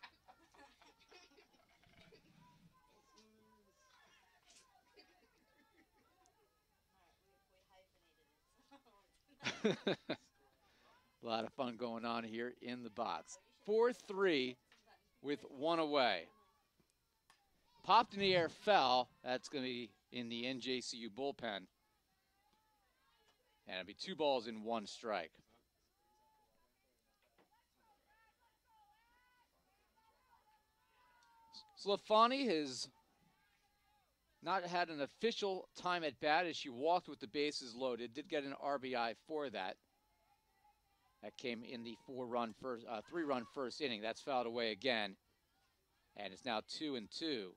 A lot of fun going on here in the box. 4-3 with 1 away. Popped in the air, fell. That's going to be in the NJCU bullpen. And it'll be 2 balls and 1 strike. Sclafani has not had an official time at bat as she walked with the bases loaded. Did get an RBI for that. That came in the 3-run first inning. That's fouled away again. And it's now 2-2.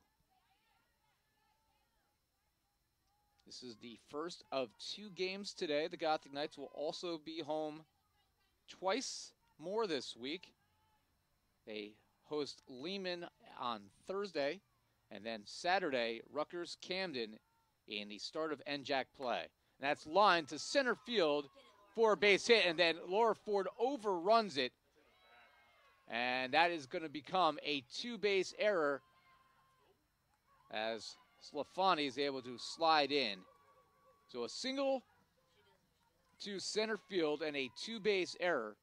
This is the first of 2 games today. The Gothic Knights will also be home twice more this week. They host Lehman on Thursday, and then Saturday, Rutgers Camden in the start of NJAC play. And that's lined to center field for a base hit, and then Laura Ford overruns it. And that is going to become a 2-base error as Sclafani is able to slide in. So a single to center field and a 2-base error.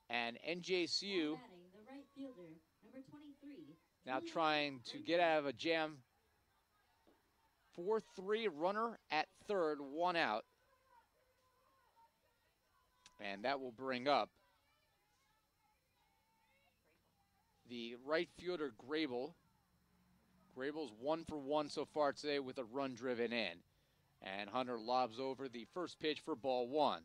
And NJCU The right fielder, number 23. now trying to get out of a jam. 4-3 runner at third, 1 out. And that will bring up the right fielder, Grable. Grable's 1 for 1 so far today with a run driven in. And Hunter lobs over the first pitch for ball 1.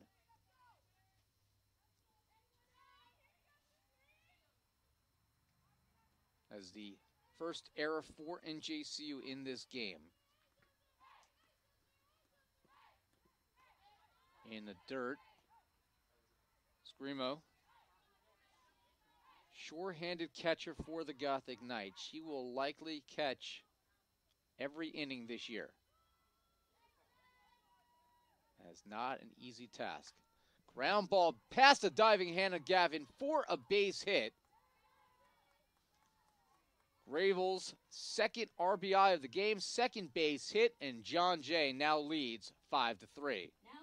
as the first error for NJCU in this game. In the dirt, Screamo, sure-handed catcher for the Gothic Knights. She will likely catch every inning this year. That's not an easy task. Ground ball past the diving Hannah Gavin for a base hit. Gravel's second RBI of the game, second base hit, and John Jay now leads 5-3. Now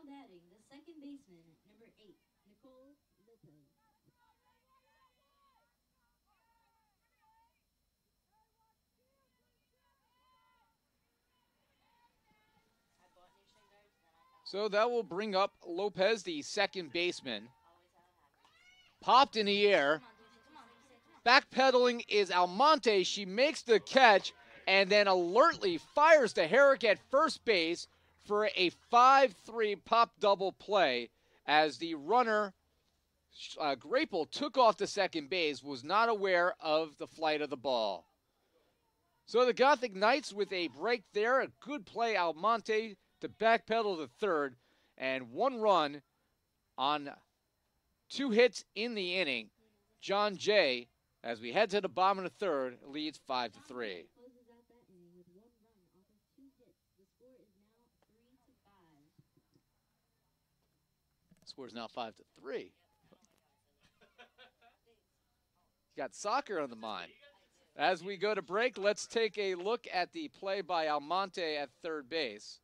batting the second baseman, number 8, Nicole Lopez. So that will bring up Lopez, the second baseman. Popped in the air. Backpedaling is Almonte. She makes the catch and then alertly fires to Herrick at first base for a 5-3 pop double play as the runner, Grapel, took off to second base, was not aware of the flight of the ball. So the Gothic Knights with a break there, a good play, Almonte, to backpedal to third, and 1 run on 2 hits in the inning. John Jay, as we head to the bottom of the third, leads 5-3. Closes out that inning with 1 run off of 2 hits. The score is now 3-5. Score is now 5-3. Got soccer on the mind. As we go to break, let's take a look at the play by Almonte at third base.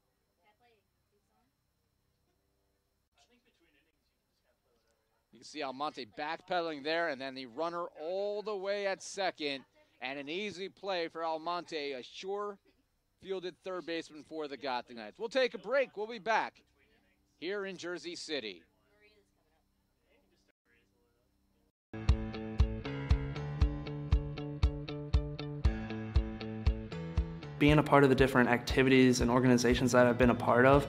You can see Almonte backpedaling there, and then the runner all the way at second, and an easy play for Almonte, a sure-fielded third baseman for the Gothic Knights. We'll take a break. We'll be back here in Jersey City. Being a part of the different activities and organizations that I've been a part of,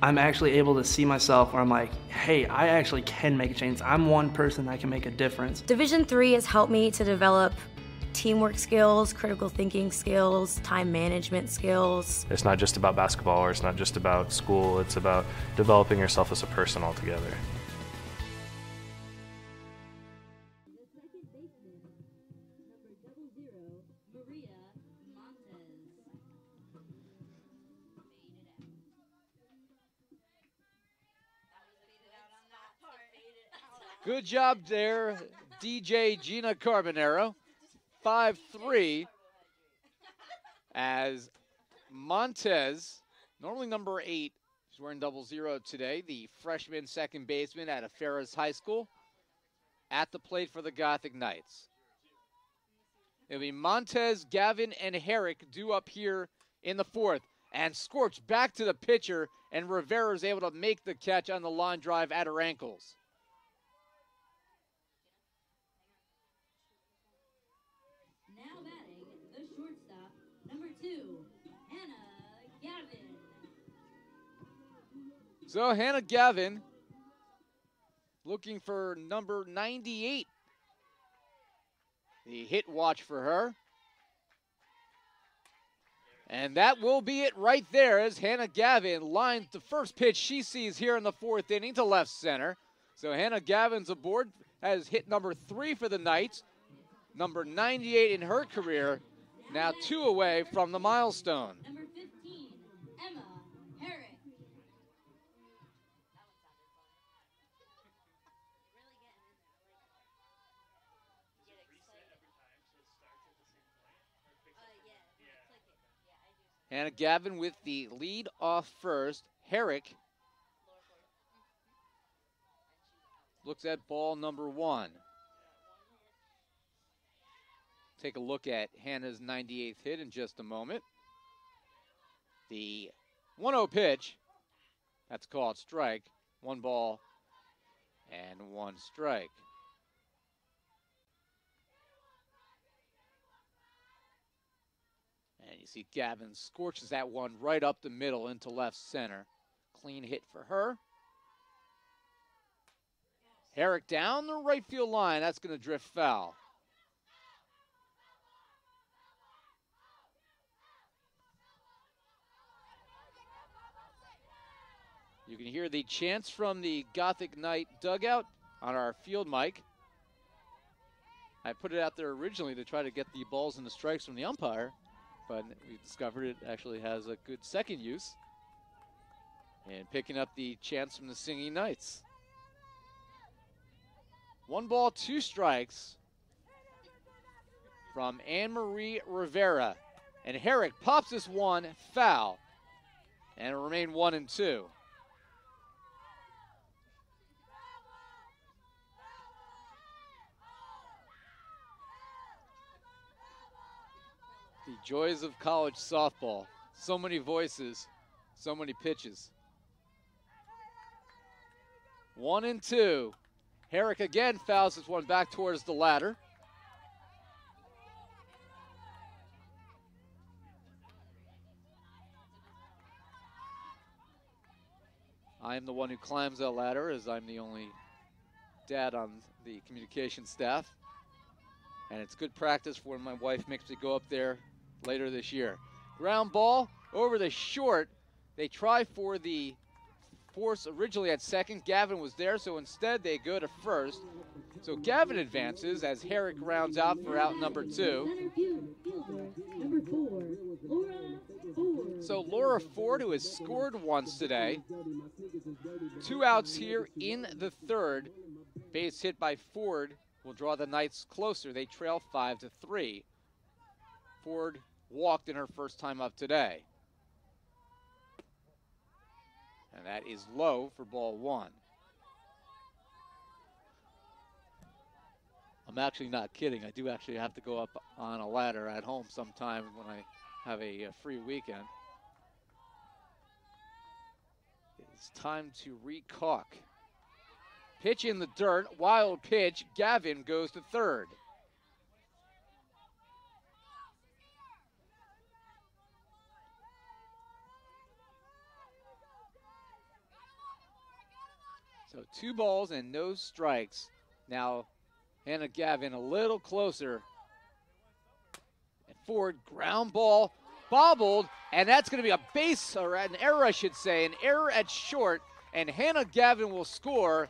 I'm actually able to see myself where I'm like, hey, I actually can make a change. I'm one person that can make a difference. Division III has helped me to develop teamwork skills, critical thinking skills, time management skills. It's not just about basketball, or it's not just about school, it's about developing yourself as a person altogether. The second baseman, number 00, Maria Montez. Good job there, DJ Gina Carbonero. 5-3 as Montez, normally number 8, she's wearing 00 today, the freshman second baseman at Ferris High School, at the plate for the Gothic Knights. It'll be Montez, Gavin, and Herrick due up here in the fourth. And Scorch back to the pitcher, and Rivera is able to make the catch on the line drive at her ankles. Now batting the shortstop, number 2, Hannah Gavin. So Hannah Gavin looking for number 98. The hit watch for her. And that will be it right there as Hannah Gavin lines the first pitch she sees here in the fourth inning to left center. So Hannah Gavin's aboard, has hit number 3 for the Knights, number 98 in her career, now 2 away from the milestone. Number 15, Emma Herrick. Hannah Gavin with the lead off first. Herrick looks at ball number 1. Take a look at Hannah's 98th hit in just a moment. The 1-0 pitch, that's called strike. 1 ball and 1 strike. And you see Gavin scorches that one right up the middle into left center. Clean hit for her. Herrick down the right field line. That's going to drift foul. You can hear the chants from the Gothic Knight dugout on our field mic. I put it out there originally to try to get the balls and the strikes from the umpire, but we discovered it actually has a good second use. And picking up the chants from the Singing Knights. 1 ball, 2 strikes from Anne-Marie Rivera. And Herrick pops this one foul. And it'll remain 1-2. The joys of college softball. So many voices, so many pitches. 1-2. Herrick again fouls this one back towards the ladder. I am the one who climbs that ladder, as I'm the only dad on the communication staff. And it's good practice for when my wife makes me go up there later this year. Ground ball over the short. They try for the force originally at second. Gavin was there, so instead they go to first. So Gavin advances as Herrick rounds out for out number 2. So Laura Ford, who has scored once today. 2 outs here in the third. Base hit by Ford will draw the Knights closer. They trail 5-3. Ford walked in her first time up today. And that is low for ball 1. I'm actually not kidding. I do actually have to go up on a ladder at home sometime when I have a free weekend. It's time to recaulk. Pitch in the dirt, wild pitch. Gavin goes to third. So 2 balls and no strikes. Now Hannah Gavin a little closer. And Ford, ground ball, bobbled, and that's going to be a base, or an error I should say, an error at short, and Hannah Gavin will score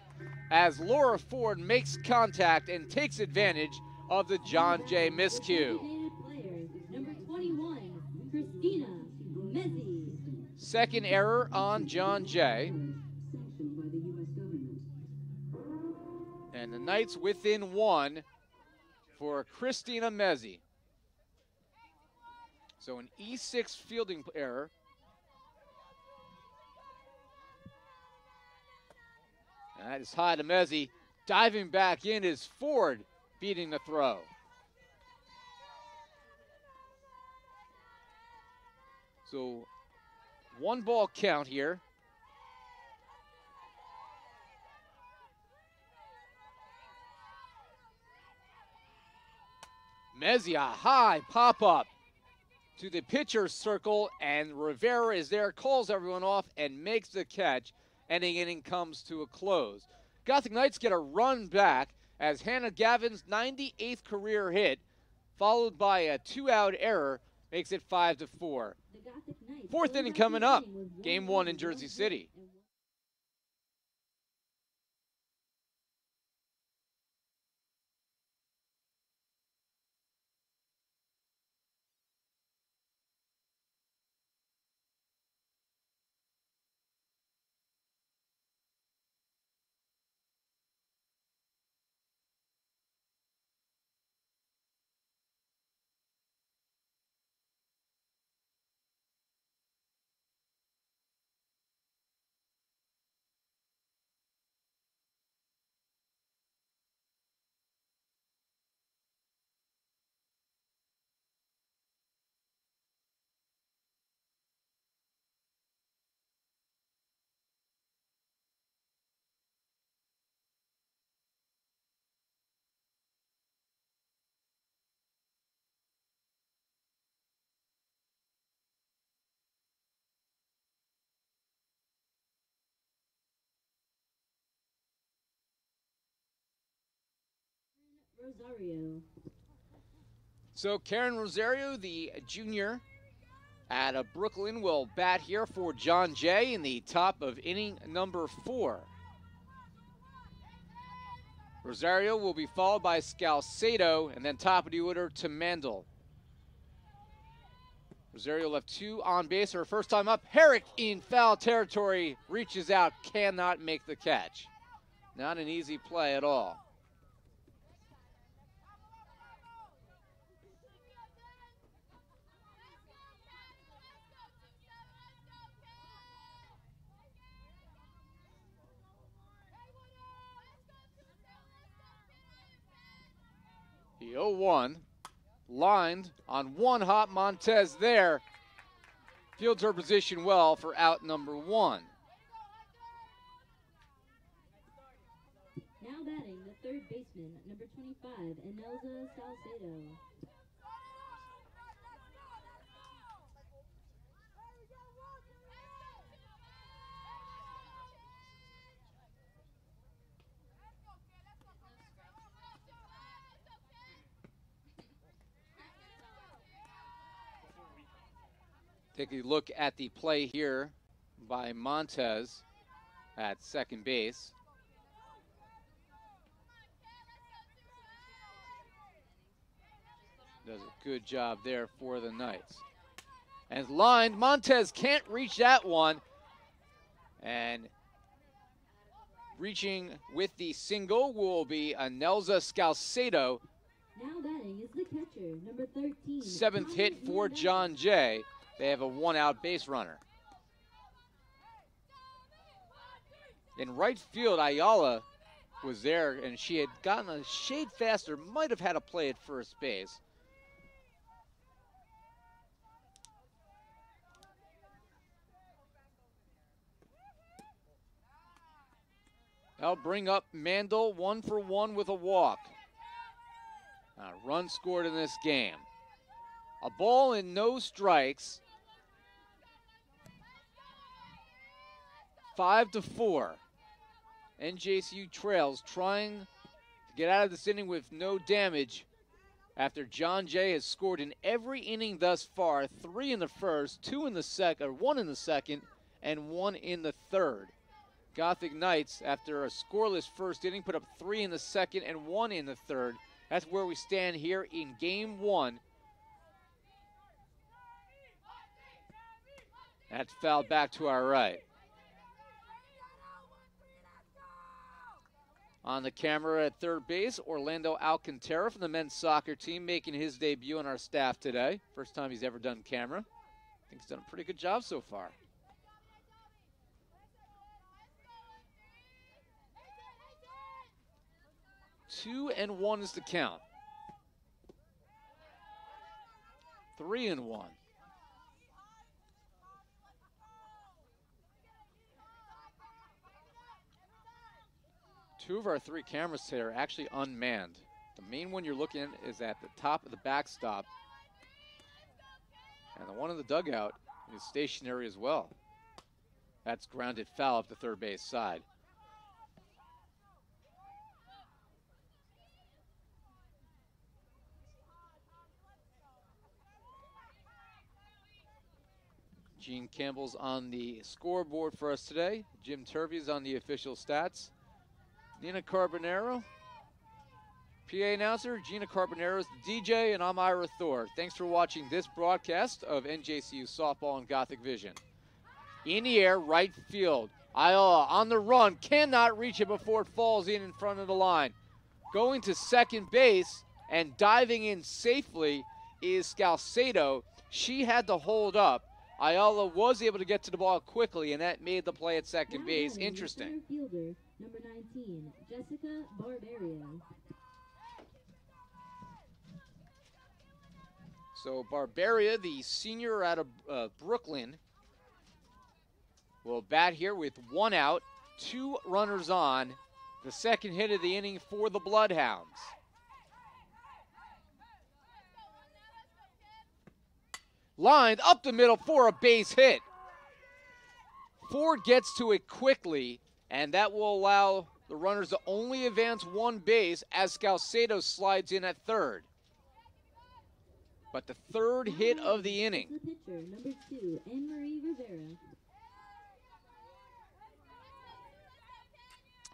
as Laura Ford makes contact and takes advantage of the John J. miscue. Number 21, Christina Moseti. Second error on John J. And the Knights within 1 for Christina Mezzi. So an E6 fielding error. And that is high to Mezzi. Diving back in is Ford beating the throw. So 1 ball count here. Mezzi, a high pop-up to the pitcher's circle, and Rivera is there, calls everyone off, and makes the catch, and the inning comes to a close. Gothic Knights get a run back as Hannah Gavin's 98th career hit, followed by a 2-out error, makes it 5-4. Fourth inning coming up, game 1 in Jersey City. Rosario. So Karen Rosario, the junior out of Brooklyn will bat here for John Jay in the top of inning number 4. Rosario will be followed by Scalcedo, and then top of the order to Mandel. Rosario left 2 on base. Her first time up. Herrick in foul territory, reaches out, cannot make the catch. Not an easy play at all. The 0-1, lined on one hop. Montez there. Fields her position well for out number 1. Now batting the third baseman, number 25, Enelza Salcedo. Take a look at the play here by Montez at second base. Does a good job there for the Knights. And lined, Montez can't reach that one. And reaching with the single will be Enelza Scalcedo. Now batting is the catcher, number 13. 7th hit for John Jay. They have a 1-out base runner. In right field, Ayala was there, and she had gotten a shade faster, might have had a play at first base. They'll bring up Mandel 1 for 1 with a walk. A run scored in this game. A ball and no strikes. 5-4. NJCU trails, trying to get out of this inning with no damage after John Jay has scored in every inning thus far. 3 in the first, 2 in the second, or 1 in the second, and 1 in the third. Gothic Knights, after a scoreless first inning, put up 3 in the second and 1 in the third. That's where we stand here in game 1. That's fouled back to our right. On the camera at third base, Orlando Alcantara from the men's soccer team, making his debut on our staff today. First time he's ever done camera. I think he's done a pretty good job so far. Two and 1 is the count. 3 and 1. Two of our 3 cameras today are actually unmanned. The main one you're looking at is at the top of the backstop. And the one in the dugout is stationary as well. That's grounded foul up the third base side. Gene Campbell's on the scoreboard for us today. Jim Turvey's on the official stats. Nina Carbonero, PA announcer. Gina Carbonero is the DJ, and I'm Ira Thor. Thanks for watching this broadcast of NJCU Softball and Gothic Vision. In the air, right field. Ayala on the run, cannot reach it before it falls in front of the line. Going to second base and diving in safely is Scalcedo. She had to hold up. Ayala was able to get to the ball quickly, and that made the play at second base interesting. Fielder, number 19, Jessica Barberia. So Barberia, the senior out of Brooklyn, will bat here with 1 out, 2 runners on. The second hit of the inning for the Bloodhounds. Lined up the middle for a base hit. Ford gets to it quickly, and that will allow the runners to only advance 1 base as Scalcedo slides in at third. but the third hit of the inning. The pitcher, number 2, Anne-Marie Rivera.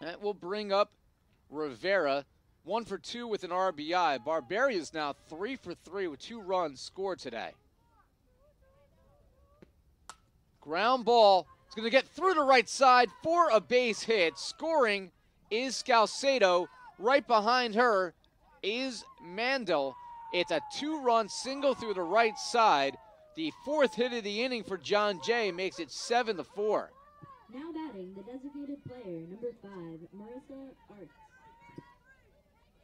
That will bring up Rivera, 1 for 2 with an RBI. Barberia is now 3 for 3 with 2 runs scored today. Ground ball. It's going to get through the right side for a base hit. Scoring is Scalcedo. Right behind her is Mandel. It's a 2-run single through the right side. The 4th hit of the inning for John Jay makes it 7-4. Now batting, the designated player, number 5, Marissa Arts.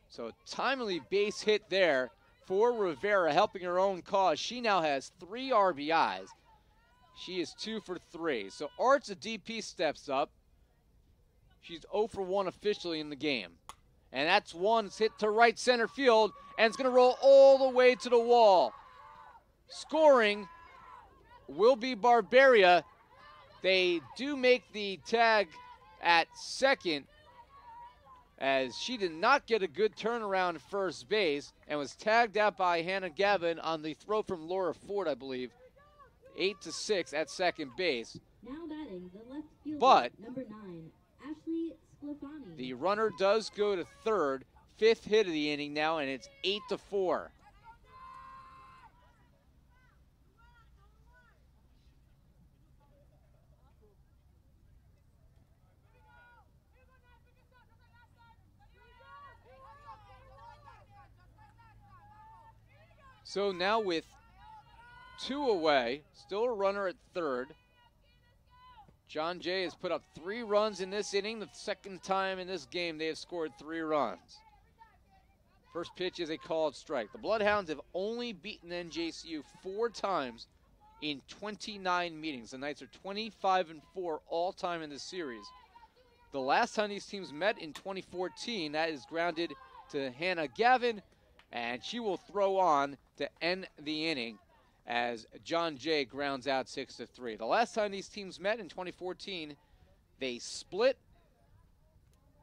So timely base hit there for Rivera, helping her own cause. She now has 3 RBIs. She is 2 for 3. So Arts, a DP, steps up. She's 0 for 1 officially in the game. And that's one. It's hit to right center field, and it's going to roll all the way to the wall. Scoring will be Barberia. They do make the tag at second, as she did not get a good turnaround at first base and was tagged out by Hannah Gavin on the throw from Laura Ford, I believe. 8-6 at second base. Now batting, the left fielder, But number 9, Ashley Sclafani. the runner does go to third. 5th hit of the inning now, and it's 8-4. So now with 2 away, still a runner at third. John Jay has put up 3 runs in this inning. The second time in this game they have scored 3 runs. First pitch is a called strike. The Bloodhounds have only beaten NJCU 4 times in 29 meetings. The Knights are 25-4 all time in this series. The last time these teams met in 2014, that is grounded to Hannah Gavin, and she will throw on to end the inning as John Jay grounds out 6-3. The last time these teams met in 2014, they split.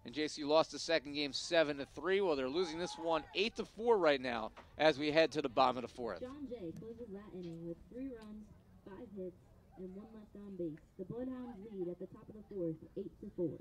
And JCU lost the second game 7-3. Well, they're losing this one 8-4 right now as we head to the bottom of the 4th. John Jay closes that inning with 3 runs, 5 hits, and 1 left on base. The Bloodhounds lead at the top of the 4th, 8-4.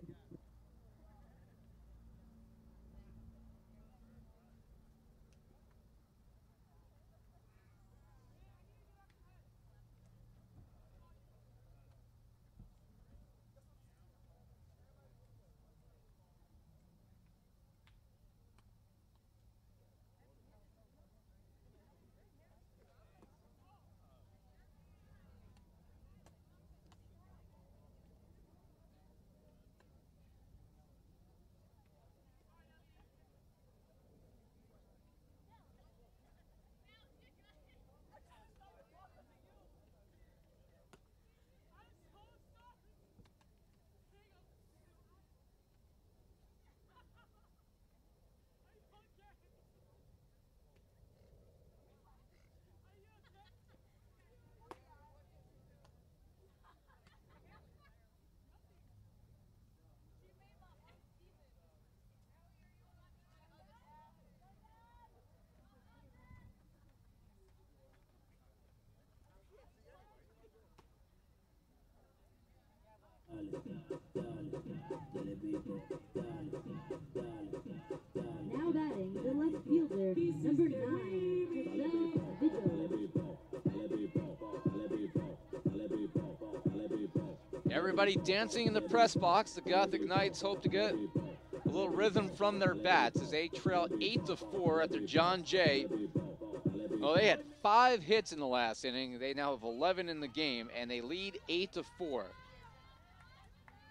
Now batting, the left fielder, number 9, Giselle Vigil. Everybody dancing in the press box. The Gothic Knights hope to get a little rhythm from their bats as they trail 8-4 after John Jay. Well, they had 5 hits in the last inning. They now have 11 in the game, and they lead 8-4.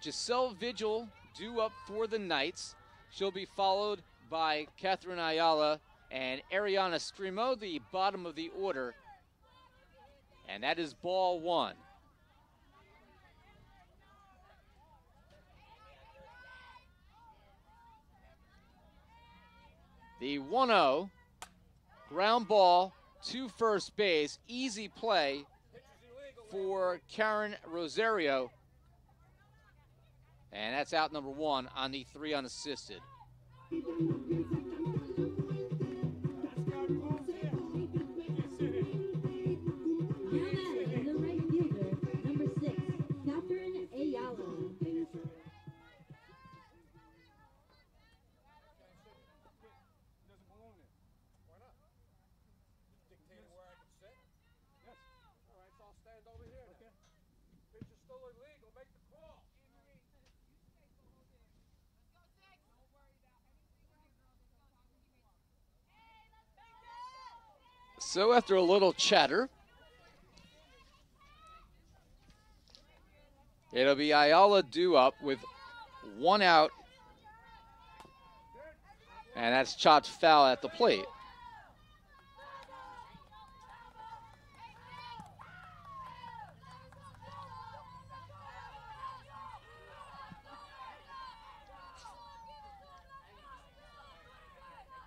Giselle Vigil due up for the Knights. She'll be followed by Catherine Ayala and Ariana Strimo, the bottom of the order. And that is ball 1. The 1-0, ground ball to first base, easy play for Karen Rosario. And that's out number 1 on the 3 unassisted. So after a little chatter, it'll be Ayala due up with 1 out. And that's chopped foul at the plate.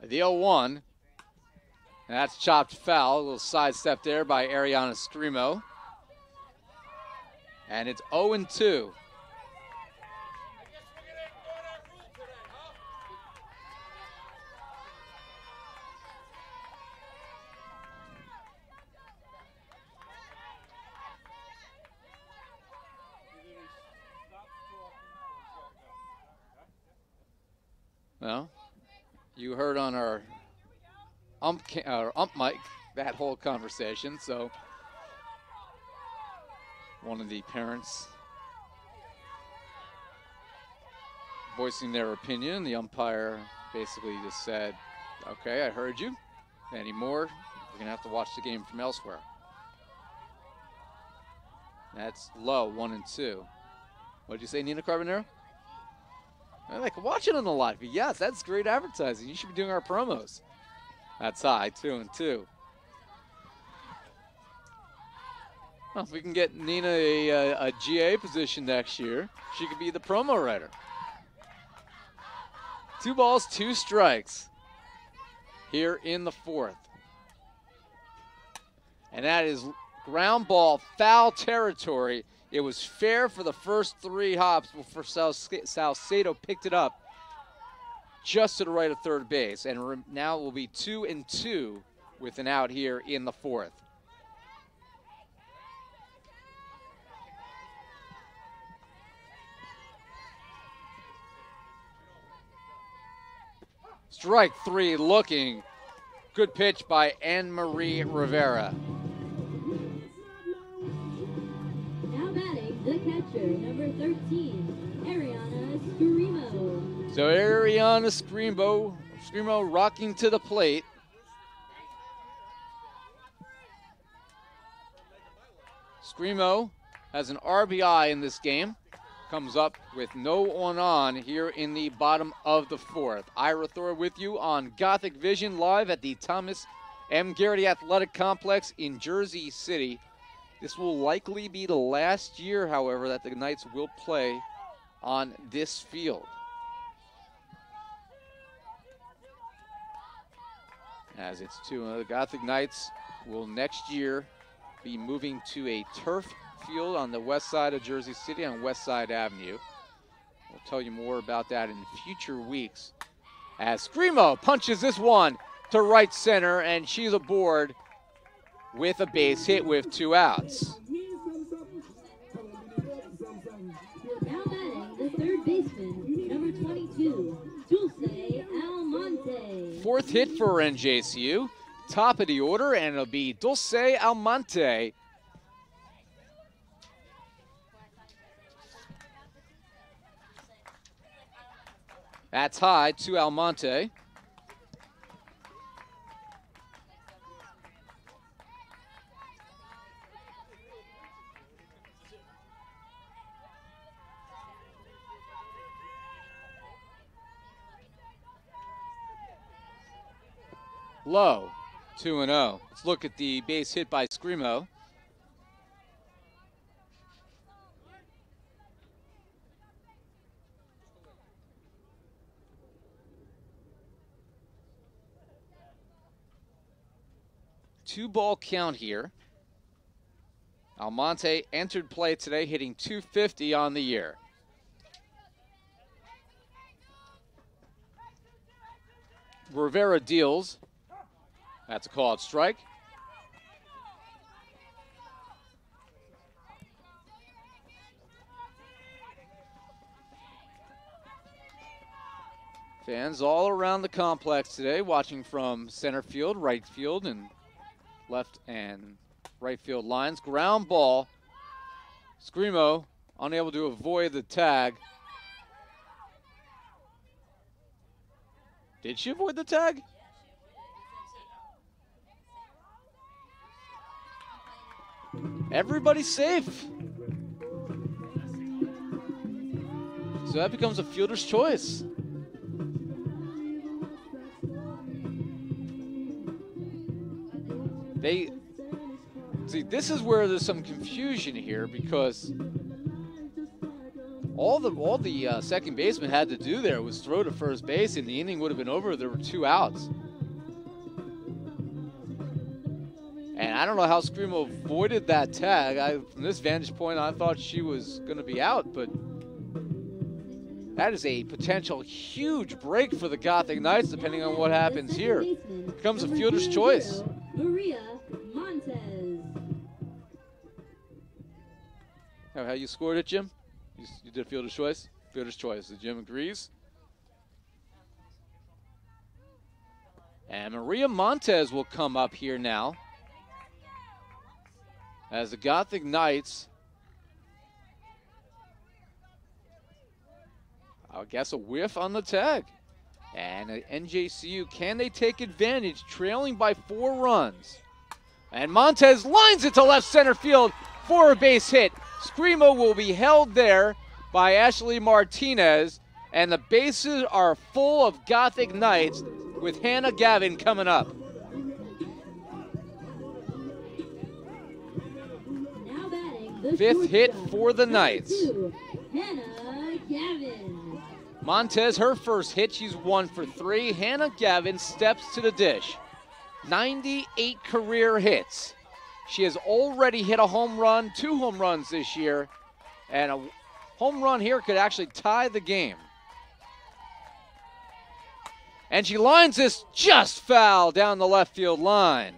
The 0-1. And that's chopped foul. A little sidestep there by Ariana Scrimo. And it's 0-2. Well, you heard on our ump mic that whole conversation, so one of the parents voicing their opinion. The umpire basically just said, okay, I heard you. Any more, you're going to have to watch the game from elsewhere. That's low, 1-2. What did you say, Nina Carbonero? I like watching on the live. Yes, that's great advertising. You should be doing our promos. That's high, 2-2. Well, if we can get Nina a GA position next year, she could be the promo writer. 2 balls, 2 strikes here in the 4th. And that is ground ball, foul territory. It was fair for the first 3 hops before Salcedo picked it up just to the right of third base. And now it will be 2-2 with an out here in the 4th. Strike 3 looking. Good pitch by Anne-Marie Rivera. The catcher, number 13, Ariana Scrimo. So Ariana Scrimo rocking to the plate. Scrimo has an RBI in this game. Comes up with no on here in the bottom of the 4th. Ira Thor with you on Gothic Vision live at the Thomas M. Garrity Athletic Complex in Jersey City. This will likely be the last year, however, that the Knights will play on this field. As it's 2, the Gothic Knights will next year be moving to a turf field on the west side of Jersey City on West Side Avenue. We'll tell you more about that in future weeks. As Scrimo punches this one to right center, and she's aboard with a base hit with 2 outs. Now batting, the third baseman, number 22, Dulce Almonte. 4th hit for NJCU. Top of the order, and it'll be Dulce Almonte. That's high to Almonte. Low, 2-0. Let's look at the base hit by Scrimo. Two ball count here. Almonte entered play today, hitting .250 on the year. Rivera deals. That's a called strike. Fans all around the complex today watching from center field, right field, and left and right field lines. Ground ball. Scrimo unable to avoid the tag. Did she avoid the tag? Everybody's safe. So that becomes a fielder's choice. See, this is where there's some confusion here, because all the second baseman had to do there was throw to first base, and the inning would have been over. There were 2 outs. And I don't know how Screamo avoided that tag. From this vantage point, I thought she was going to be out, but that is a potential huge break for the Gothic Knights, depending on what happens here. Becomes a fielder's choice. Maria Montez. How you scored it, Jim? You did fielder's choice? Fielder's choice. The Jim agrees. And Maria Montez will come up here now, as the Gothic Knights, I guess, a whiff on the tag. And NJCU, can they take advantage, trailing by 4 runs? And Montez lines it to left center field for a base hit. Screamo will be held there by Ashley Martinez, and the bases are full of Gothic Knights with Hannah Gavin coming up. Fifth hit for the Knights. Hannah Gavin. Montez, her first hit, she's 1 for 3. Hannah Gavin steps to the dish. 98 career hits. She has already hit a home run, 2 home runs this year, and a home run here could actually tie the game. And she lines this just foul down the left field line.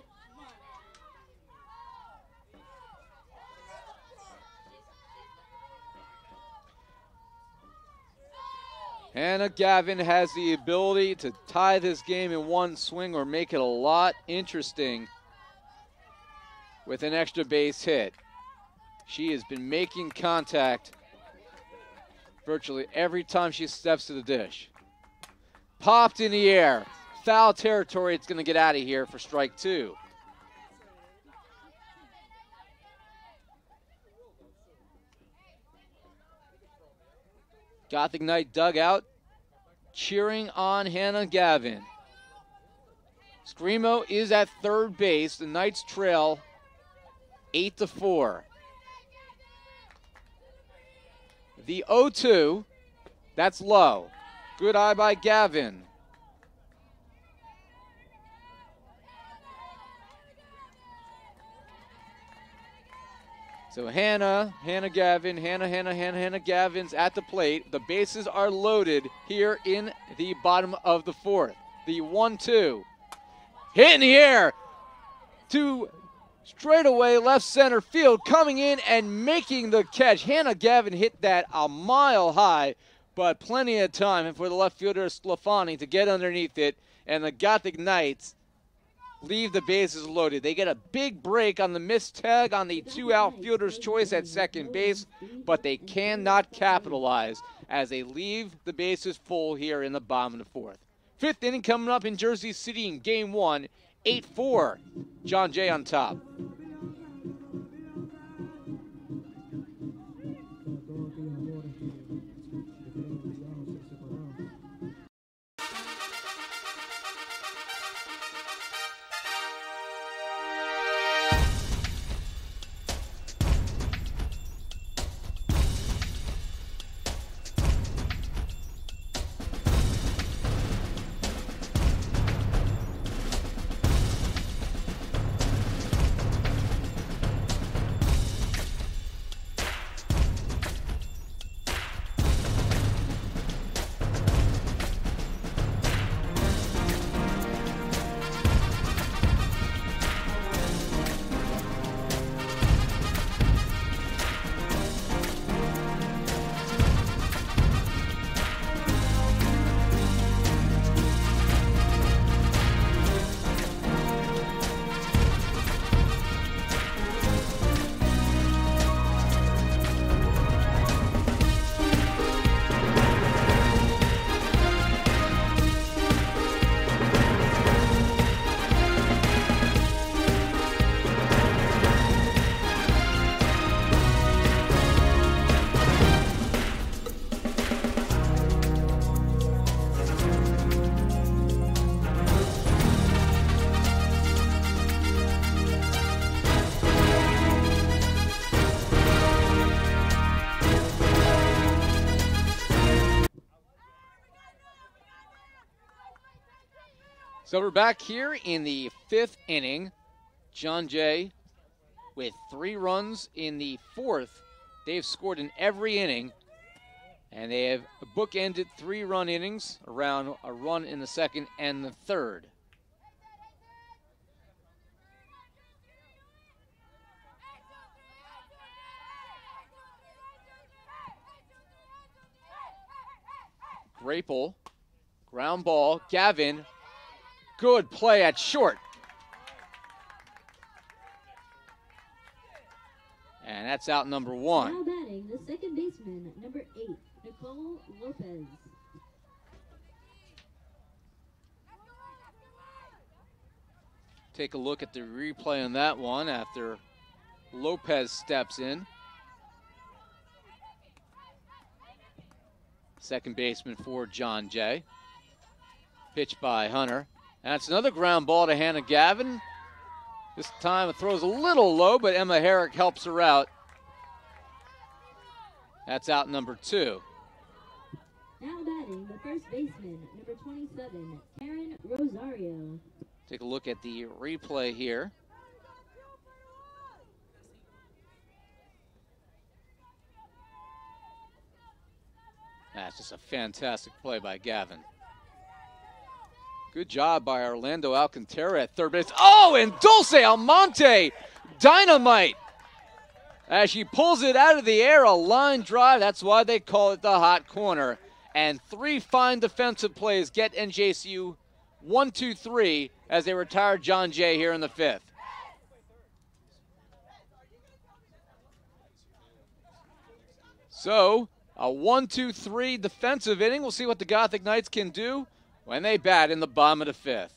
Hannah Gavin has the ability to tie this game in one swing or make it a lot interesting with an extra base hit. She has been making contact virtually every time she steps to the dish. Popped in the air. Foul territory. It's going to get out of here for strike 2. Gothic Knight dugout cheering on Hannah Gavin. Screamo is at third base. The Knights trail 8-4. The 0-2, that's low. Good eye by Gavin. So Hannah Gavin's at the plate. The bases are loaded here in the bottom of the 4th. The 1-2. Hit in the air to straightaway left center field, coming in and making the catch. Hannah Gavin hit that a mile high, but plenty of time for the left fielder Sclafani to get underneath it, and the Gothic Knights leave the bases loaded. They get a big break on the missed tag on the 2-out fielder's choice at second base, but they cannot capitalize as they leave the bases full here in the bottom of the 4th. 5th inning coming up in Jersey City in Game 1, 8-4. John Jay on top. So we're back here in the 5th inning. John Jay with 3 runs in the 4th. They've scored in every inning, and they have bookended 3-run innings around a run in the 2nd and the 3rd. Grapel, ground ball, Gavin, good play at short. And that's out number 1. Now batting, the second baseman, number 8, Nicole Lopez. Take a look at the replay on that one after Lopez steps in. Second baseman for John Jay. Pitch by Hunter. And it's another ground ball to Hannah Gavin. This time it throws a little low, but Emma Herrick helps her out. That's out number 2. Now batting, the first baseman, number 27, Karen Rosario. Take a look at the replay here. That's just a fantastic play by Gavin. Good job by Orlando Alcantara at third base. Oh, and Dulce Almonte, dynamite. As she pulls it out of the air, a line drive. That's why they call it the hot corner. And 3 fine defensive plays get NJCU 1-2-3 as they retire John Jay here in the 5th. So, a 1-2-3 defensive inning. We'll see what the Gothic Knights can do when they bat in the bottom of the 5th.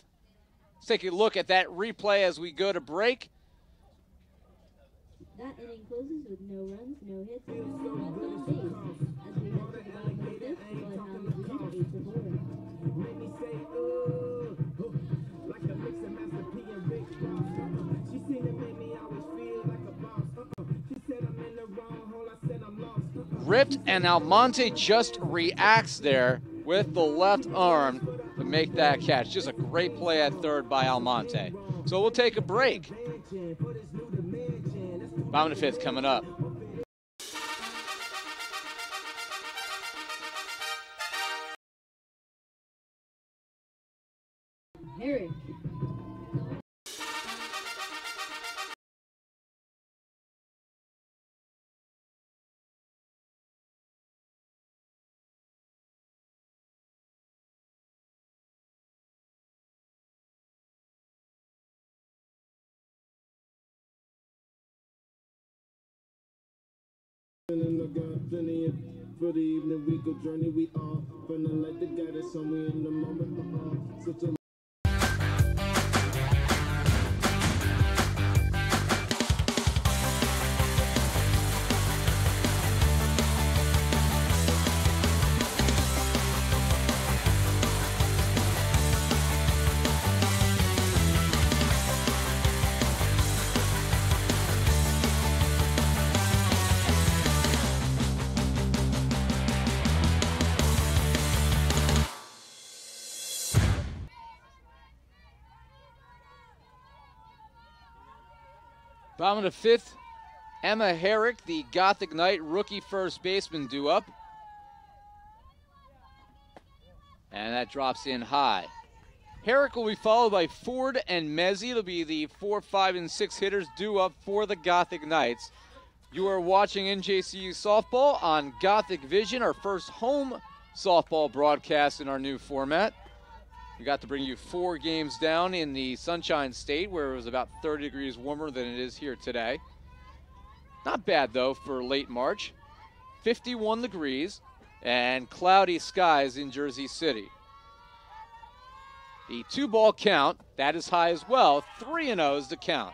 Let's take a look at that replay as we go to break. That inning closes with no runs, no hits, and 2 runs on base. As we head to the bottom of the 5th, Bloodhounds lead 8-4. Ripped, and Almonte just reacts there with the left arm to make that catch. Just a great play at third by Almonte. So we'll take a break. Bottom of the 5th coming up. Herrick. For the evening we go journey, we all feeling like the guy that's somewhere in the moment. Such a Bottom of the 5th, Emma Herrick, the Gothic Knight rookie first baseman, due up. And that drops in high. Herrick will be followed by Ford and Mezzi. It'll be the 4, 5, and 6 hitters due up for the Gothic Knights. You are watching NJCU Softball on Gothic Vision, our first home softball broadcast in our new format. We got to bring you 4 games down in the Sunshine State, where it was about 30 degrees warmer than it is here today. Not bad, though, for late March. 51 degrees and cloudy skies in Jersey City. The 2-ball count, that is high as well. 3-0 is the count.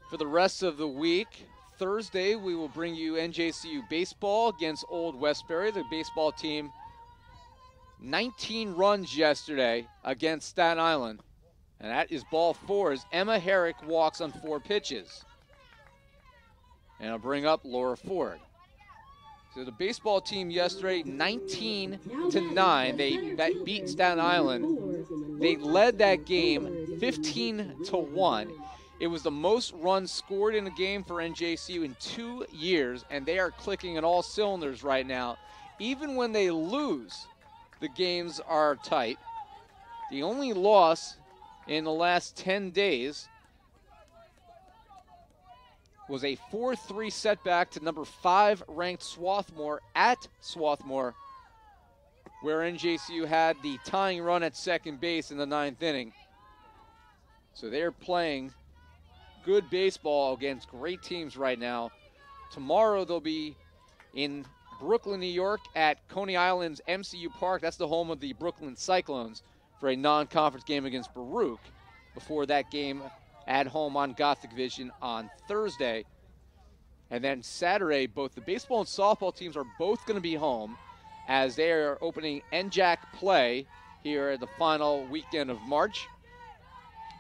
For the rest of the week, Thursday, we will bring you NJCU baseball against Old Westbury. The baseball team, 19 runs yesterday against Staten Island. And that is ball 4 as Emma Herrick walks on 4 pitches. And I'll bring up Laura Ford. So the baseball team yesterday, 19-9, they beat Staten Island. They led that game 15-1. It was the most runs scored in a game for NJCU in 2 years, and they are clicking on all cylinders right now. Even when they lose, the games are tight. The only loss in the last 10 days was a 4-3 setback to number 5 ranked Swarthmore at Swarthmore, where NJCU had the tying run at second base in the 9th inning. So they're playing good baseball against great teams right now. Tomorrow they'll be in Brooklyn, New York at Coney Island's MCU Park. That's the home of the Brooklyn Cyclones for a non-conference game against Baruch before that game at home on Gothic Vision on Thursday. And then Saturday, both the baseball and softball teams are both going to be home as they are opening NJAC play here at the final weekend of March.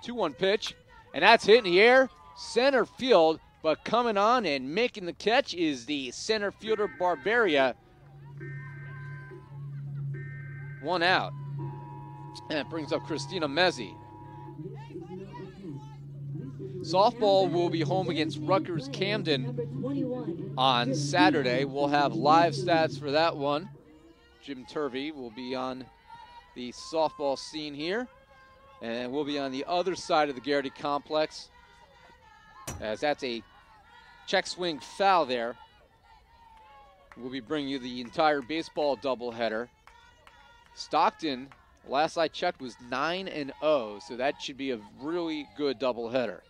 2-1 pitch, and that's hit in the air, center field, but coming on and making the catch is the center fielder Barbaria. 1 out. And it brings up Christina Mezzi. Softball will be home against Rutgers Camden on Saturday. We'll have live stats for that one. Jim Turvey will be on the softball scene here. And we'll be on the other side of the Garrity complex, as that's a check swing foul there. We'll be bringing you the entire baseball doubleheader. Stockton, last I checked, was 9-0, so that should be a really good doubleheader.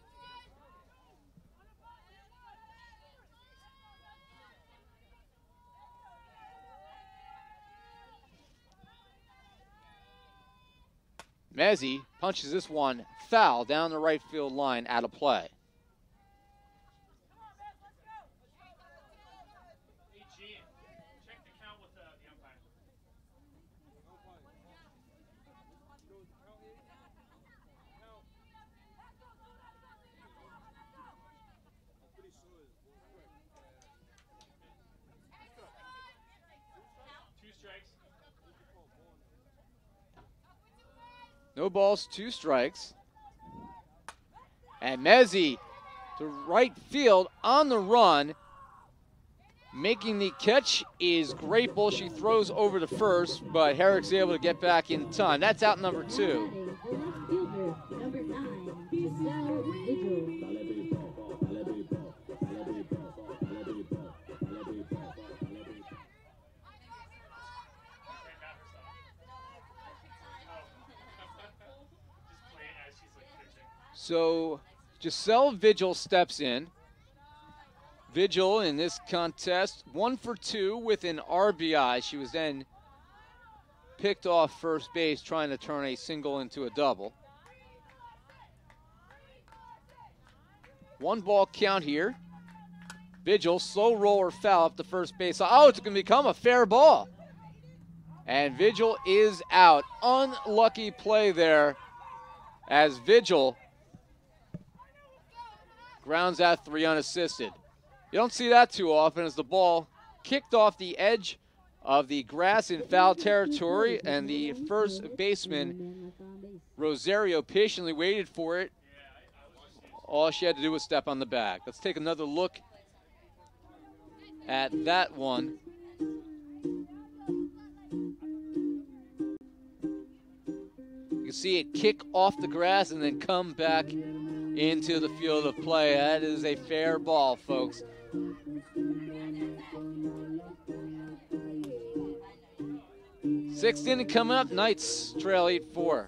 Mezzi punches this one foul down the right field line, out of play. No balls, 2 strikes. And Mezzi to right field on the run. Making the catch is great ball. She throws over to first, but Herrick's able to get back in time. That's out number 2. So Giselle Vigil steps in. Vigil in this contest, 1 for 2 with an RBI. She was then picked off first base trying to turn a single into a double. 1 ball count here. Vigil, slow roller foul up the first base. Oh, it's going to become a fair ball. And Vigil is out. Unlucky play there as Vigil grounds out 3 unassisted. You don't see that too often as the ball kicked off the edge of the grass in foul territory, and the first baseman, Rosario, patiently waited for it. All she had to do was step on the bag. Let's take another look at that one. You can see it kick off the grass and then come back into the field of play. That is a fair ball, folks. Sixth inning coming up. Knights trail 8-4.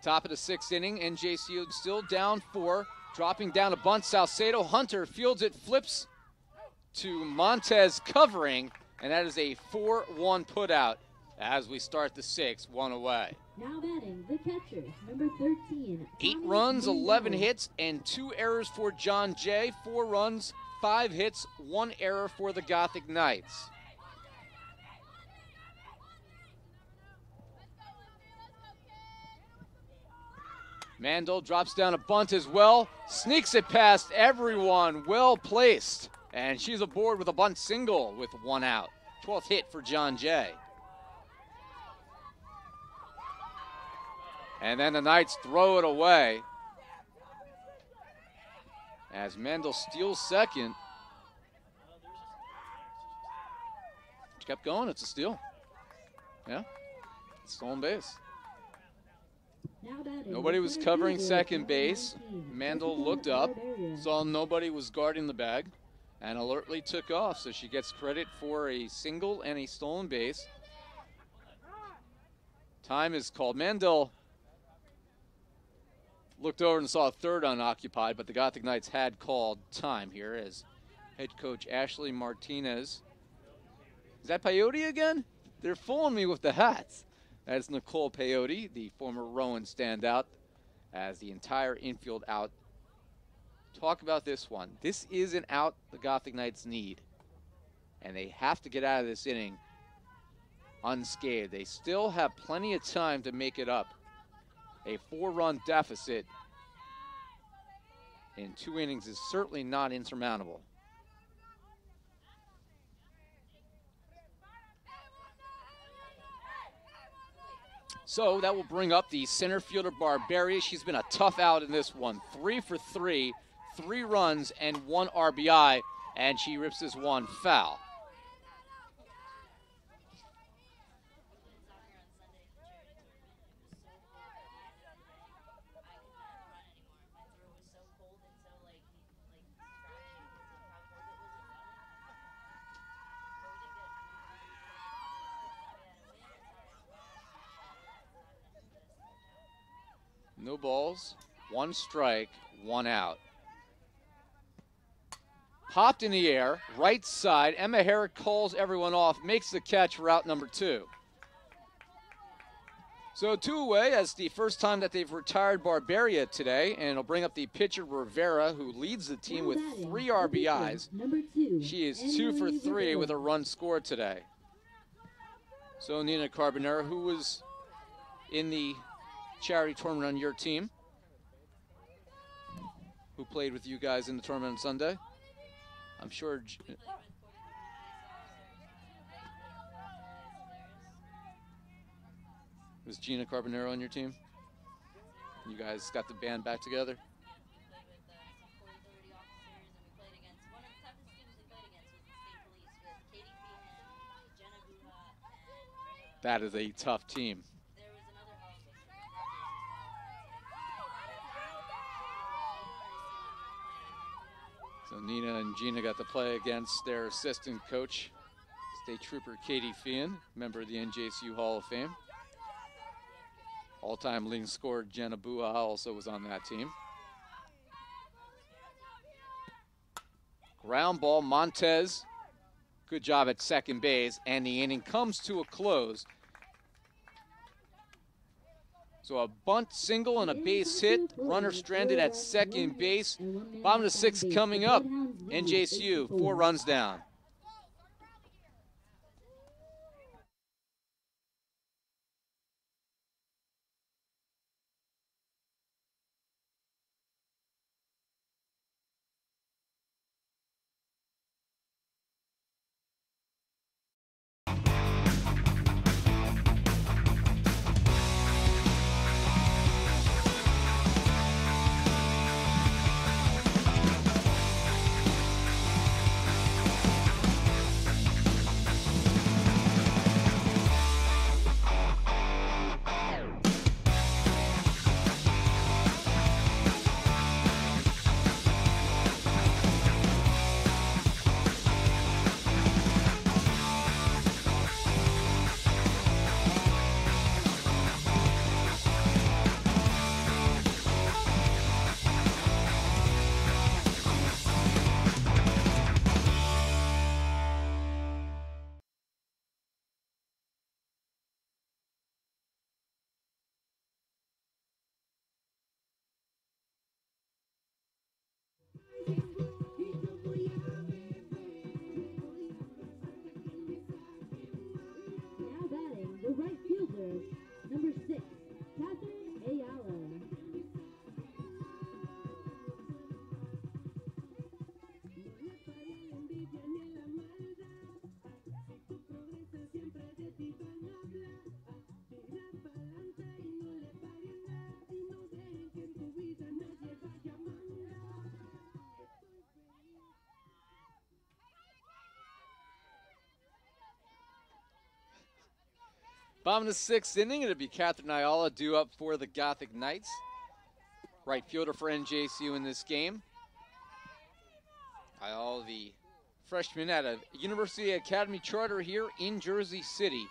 Top of the 6th inning, NJCU still down 4. Dropping down a bunt, Salcedo. Hunter fields it, flips to Montez covering, and that is a 4-1 putout as we start the 6th, 1 away. Now batting, the catcher, number 13. 8 runs, 11 hits, and 2 errors for John Jay. 4 runs, 5 hits, 1 error for the Gothic Knights. Mandel drops down a bunt as well, sneaks it past everyone, well placed. And she's aboard with a bunt single with 1 out. 12th hit for John Jay. And then the Knights throw it away as Mandel steals second. She kept going, it's a steal. Yeah, stolen base. Nobody was covering second base. Mandel looked up, saw nobody was guarding the bag, and alertly took off. So she gets credit for a single and a stolen base. Time is called. Mandel looked over and saw a third unoccupied, but the Gothic Knights had called time here as head coach Ashley Martinez. Is that Peyote again? They're fooling me with the hats. That's Nicole Peyote, the former Rowan standout, as the entire infield out. Talk about this one. This is an out the Gothic Knights need, and they have to get out of this inning unscathed. They still have plenty of time to make it up. A 4-run deficit in 2 innings is certainly not insurmountable. So that will bring up the center fielder Barberia. She's been a tough out in this one. 3 for 3, 3 runs and 1 RBI, and she rips this one foul. No balls, 1 strike, 1 out. Popped in the air, right side. Emma Herrick calls everyone off, makes the catch for out number 2. So 2 away as the first time that they've retired Barberia today, and it'll bring up the pitcher Rivera, who leads the team with 3 RBIs. She is 2 for 3 with a run scored today. So Nina Carbonera, who was in the charity tournament on your team, who played with you guys in the tournament on Sunday. I'm sure. Was Gina Carbonero on your team? You guys got the band back together? That is a tough team. So Nina and Gina got to play against their assistant coach, State Trooper Katie Fian, member of the NJCU Hall of Fame. All-time leading scorer Jenna Bua also was on that team. Ground ball, Montez. Good job at second base, and the inning comes to a close. So a bunt single and a base hit. Runner stranded at second base. Bottom of the 6th coming up. NJCU 4 runs down. Bottom of the 6th inning, it'll be Catherine Ayala due up for the Gothic Knights. Right fielder for NJCU in this game. Ayala, the freshman at a University Academy charter here in Jersey City.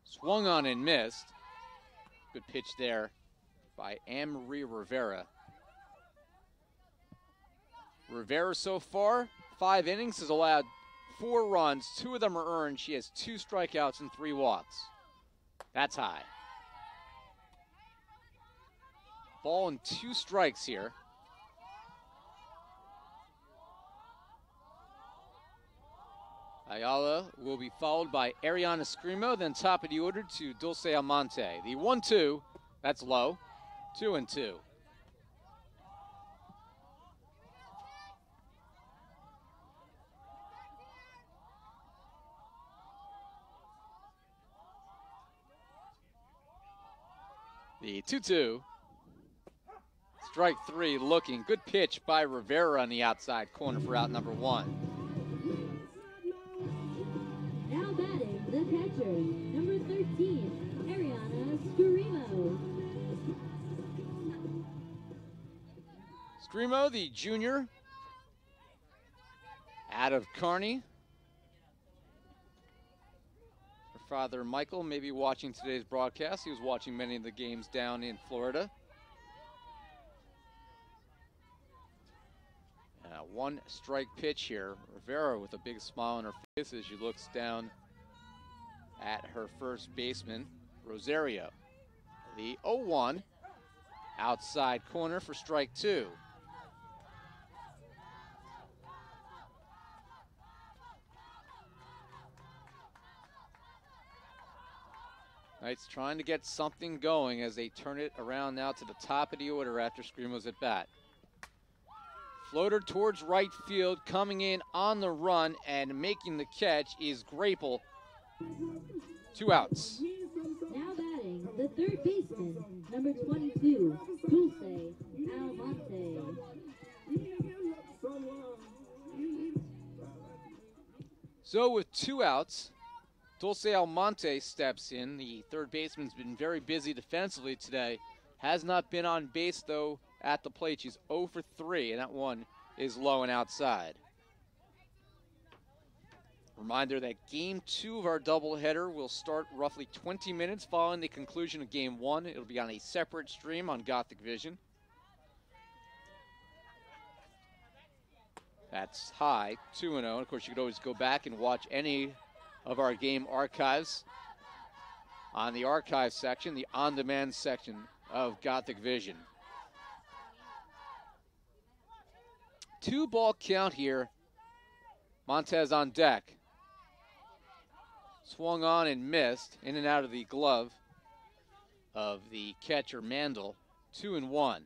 Swung on and missed. Good pitch there by Anne-Marie Rivera. Rivera so far, 5 innings, has allowed 4 runs. 2 of them are earned. She has 2 strikeouts and 3 walks. That's high. Ball and 2 strikes here. Ayala will be followed by Ariana Scrimo, then top of the order to Dulce Almonte. The 1-2, that's low, 2-2. The 2-2. Strike 3 looking. Good pitch by Rivera on the outside corner for out number 1. Now batting, the catcher, number 13, Ariana Scrimo. Scrimo, the junior, out of Kearney. Her father, Michael, may be watching today's broadcast. He was watching many of the games down in Florida. 1 strike pitch here. Rivera with a big smile on her face as she looks down at her first baseman, Rosario. The 0-1, outside corner for strike 2. Knights trying to get something going as they turn it around now to the top of the order after Scrimo's at bat. Floater towards right field, coming in on the run and making the catch is Grapel. 2 outs. Now batting, the third baseman, number 22, Dulce Almonte. So with 2 outs, Dulce Almonte steps in. The third baseman's been very busy defensively today. Has not been on base, though, at the plate. She's 0 for 3, and that one is low and outside. Reminder that Game 2 of our doubleheader will start roughly 20 minutes following the conclusion of Game 1. It'll be on a separate stream on Gothic Vision. That's high, 2-0. Of course, you could always go back and watch any of our game archives on the archive section, the on-demand section of Gothic Vision. 2-ball count here. Montez on deck. Swung on and missed, in and out of the glove of the catcher Mandel. 2-1.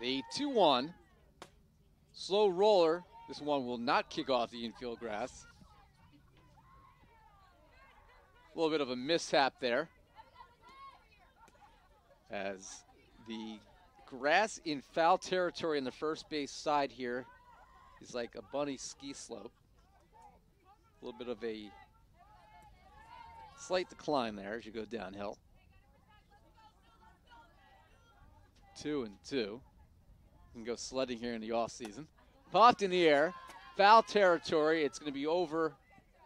The 2-1. Slow roller. This one will not kick off the infield grass. A little bit of a mishap there, as the grass in foul territory in the first base side here is like a bunny ski slope. A little bit of a slight decline there as you go downhill. 2-2. You can go sledding here in the off season. Popped in the air, foul territory. It's going to be over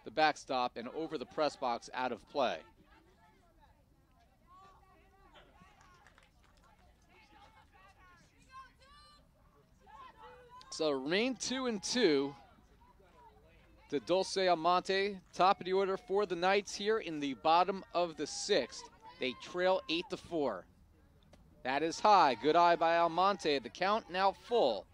the backstop and over the press box, out of play. So remain 2-2 to Dulce Almonte, top of the order for the Knights here in the bottom of the 6th. They trail 8-4. That is high. Good eye by Almonte. The count now full.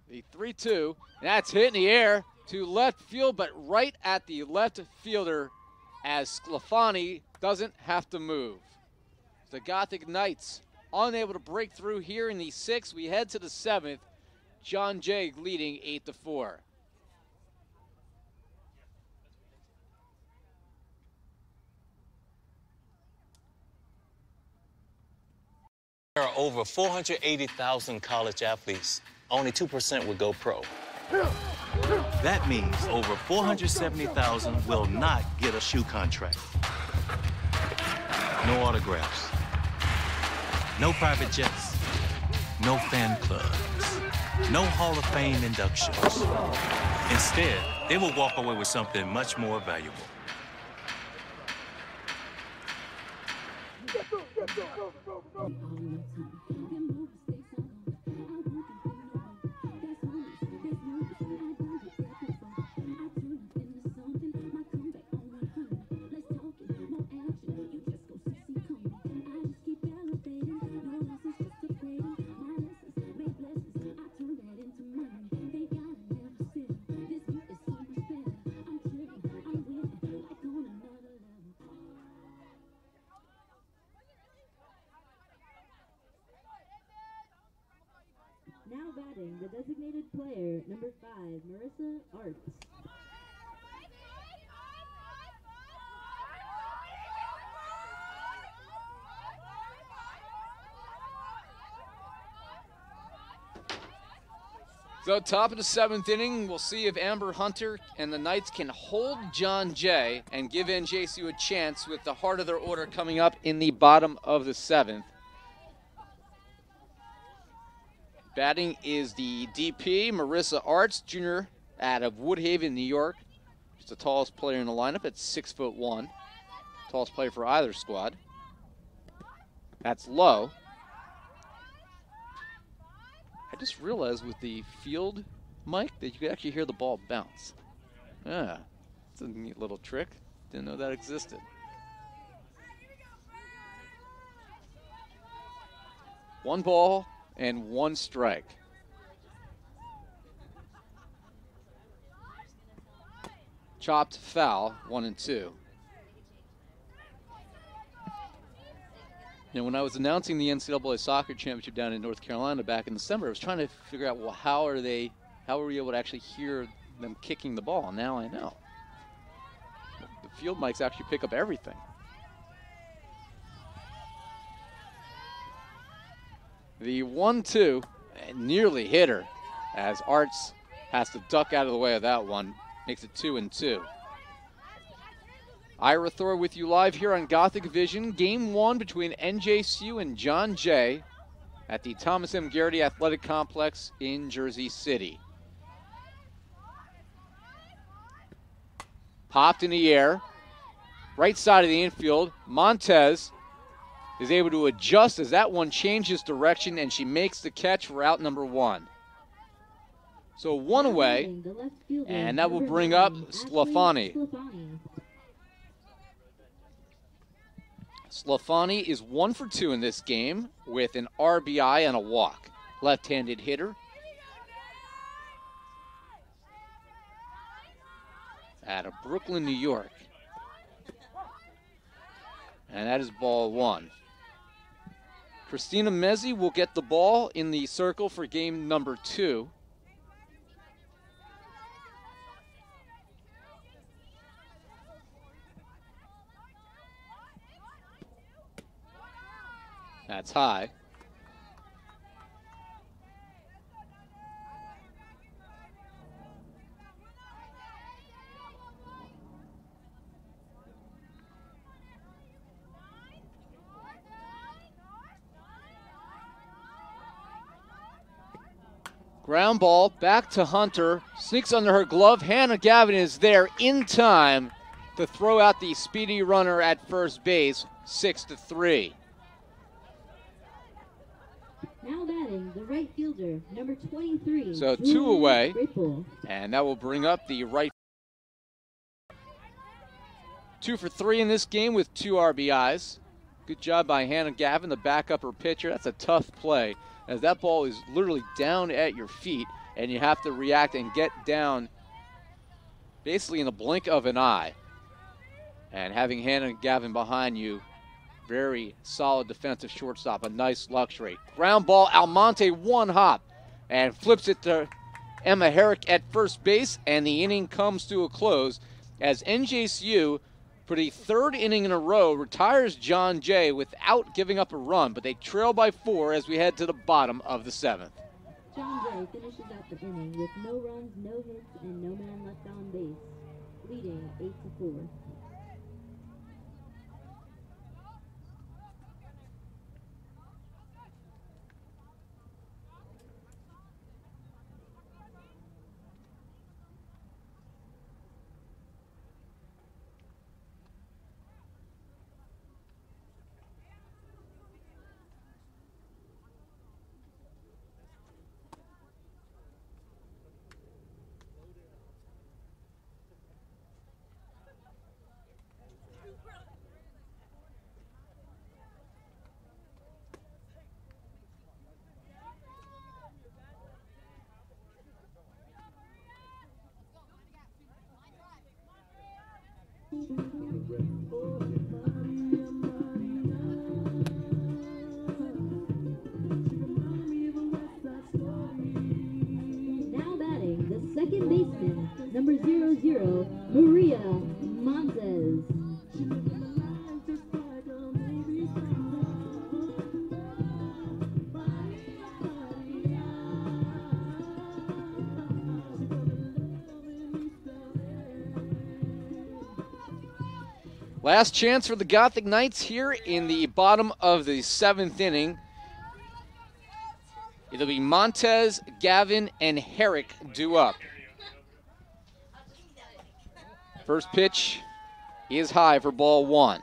The 3-2, that's hit in the air to left field, but right at the left fielder as Sclafani doesn't have to move. The Gothic Knights unable to break through here in the 6th. We head to the 7th. John Jay leading 8-4. There are over 480,000 college athletes. Only 2% would go pro. That means over 470,000 will not get a shoe contract. No autographs. No private jets. No fan clubs. No Hall of Fame inductions. Instead, they will walk away with something much more valuable. Now batting, the designated player, number 5, Marissa Arts. So top of the 7th inning, we'll see if Amber Hunter and the Knights can hold John Jay and give NJCU a chance with the heart of their order coming up in the bottom of the 7th. Batting is the DP, Marissa Arts, junior out of Woodhaven, New York. She's the tallest player in the lineup at 6'1". Tallest player for either squad. That's low. I just realized with the field mic that you could actually hear the ball bounce. Yeah, it's a neat little trick. Didn't know that existed. One ball and 1 strike. Chopped foul, 1-2. You know, when I was announcing the NCAA soccer championship down in North Carolina back in December, I was trying to figure out, well, how are we able to actually hear them kicking the ball? Now I know. The field mics actually pick up everything. The 1-2 nearly hit her as Arts has to duck out of the way of that one. Makes it 2-2. Ira Thor with you live here on Gothic Vision. Game 1 between NJCU and John Jay at the Thomas M. Garrity Athletic Complex in Jersey City. Popped in the air. Right side of the infield. Montez is able to adjust as that one changes direction, and she makes the catch for out number 1. So 1 away, and that will bring up Sclafani. Sclafani is 1 for 2 in this game with an RBI and a walk. Left-handed hitter. Out of Brooklyn, New York. And that is ball 1. Christina Mezzi will get the ball in the circle for game number 2. That's high. Ground ball back to Hunter. Sneaks under her glove. Hannah Gavin is there in time to throw out the speedy runner at first base. 6-3. Now batting, the right fielder, number 23. So 2 away, Ripple. and that will bring up the right. 2 for 3 in this game with 2 RBIs. Good job by Hannah Gavin, the back-upper pitcher. That's a tough play, as that ball is literally down at your feet, and you have to react and get down basically in the blink of an eye. And having Hannah and Gavin behind you, very solid defensive shortstop, a nice luxury. Ground ball, Almonte one hop and flips it to Emma Herrick at first base, and the inning comes to a close as NJCU, for the third inning in a row, retires John Jay without giving up a run, but they trail by 4 as we head to the bottom of the 7th. John Jay finishes out the inning with no runs, no hits, and no man left on base, leading 8-4. Now batting, the second baseman, number 00, Maria Montes. Last chance for the Gothic Knights here in the bottom of the 7th inning. It'll be Montez, Gavin, and Herrick due up. First pitch is high for ball 1.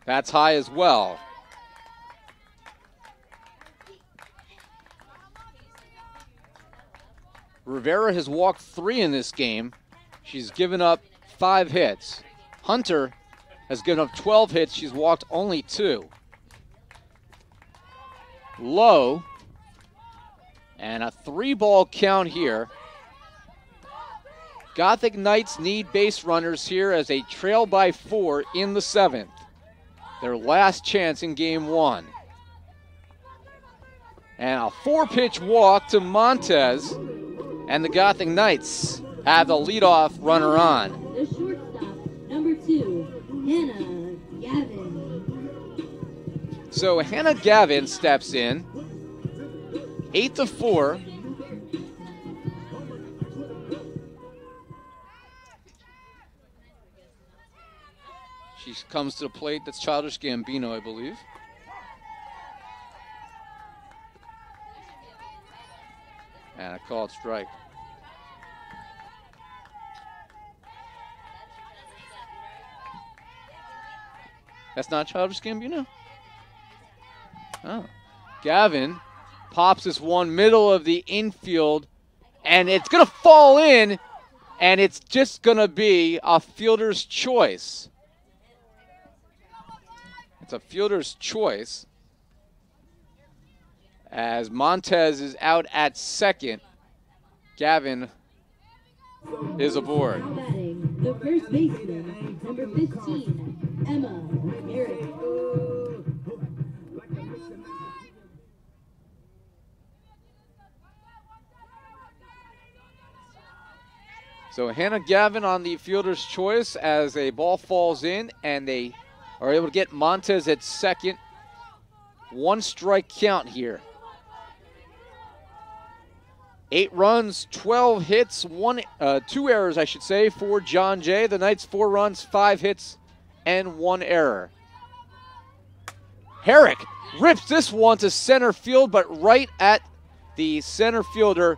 That's high as well. Rivera has walked 3 in this game. She's given up 5 hits. Hunter has given up 12 hits. She's walked only 2. Low. And a 3-ball count here. Gothic Knights need base runners here as they trail by 4 in the 7th. Their last chance in game 1. And a 4-pitch walk to Montez. And the Gothic Knights have the leadoff runner on. The shortstop, number 2, Hannah Gavin. So Hannah Gavin steps in. 8-4. She comes to the plate. That's Childish Gambino, I believe. And a called strike. That's not Childish Gambino? Oh. Gavin pops this one middle of the infield, and it's going to fall in, and it's just going to be a fielder's choice. It's a fielder's choice as Montez is out at second. Gavin is aboard. Now batting, the first baseman, number 15, Emma Herrick. So Hannah Gavin on the fielder's choice as a ball falls in, and they are able to get Montez at second. 1 strike count here. 8 runs, 12 hits, 2 errors, I should say, for John Jay. The Knights 4 runs, 5 hits, and 1 error. Herrick rips this one to center field, but right at the center fielder.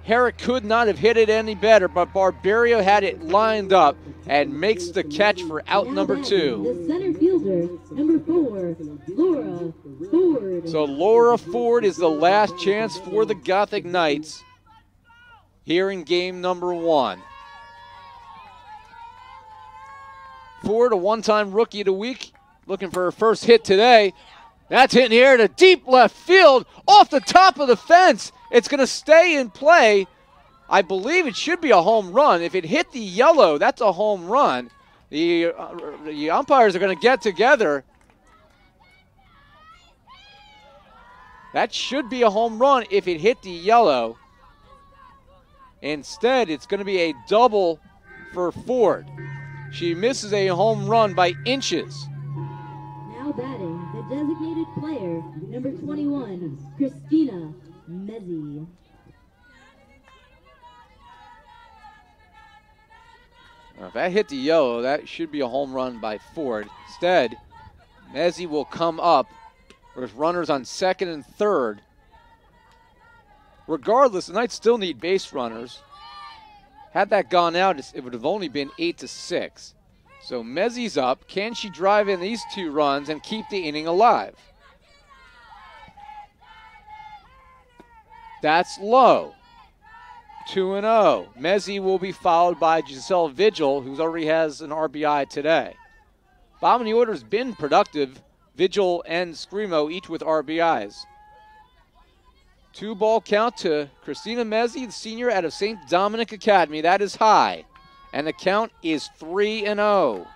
Herrick could not have hit it any better, but Barbario had it lined up and makes the catch for out number 2. The center fielder, number 4, Laura Ford. So Laura Ford is the last chance for the Gothic Knights here in game number 1. Ford, a one-time Rookie of the Week looking for her first hit today. That's hitting the air to deep left field, off the top of the fence. It's going to stay in play. I believe it should be a home run. If it hit the yellow, that's a home run. The umpires are going to get together. That should be a home run if it hit the yellow. Instead, it's going to be a double for Ford. She misses a home run by inches. Now batting, the designated player, number 21, Christina Mezzi. If that hit the yellow, that should be a home run by Ford. Instead, Mezzi will come up with runners on second and third. Regardless, the Knights still need base runners. Had that gone out, it would have only been 8-6. So Mezzi's up. Can she drive in these 2 runs and keep the inning alive? That's low. 2-0. Mezzi will be followed by Giselle Vigil, who already has an RBI today. Bottom of the order has been productive. Vigil and Scrimo each with RBIs. 2-ball count to Christina Mezzi, the senior out of St. Dominic Academy. That is high. And the count is 3-0.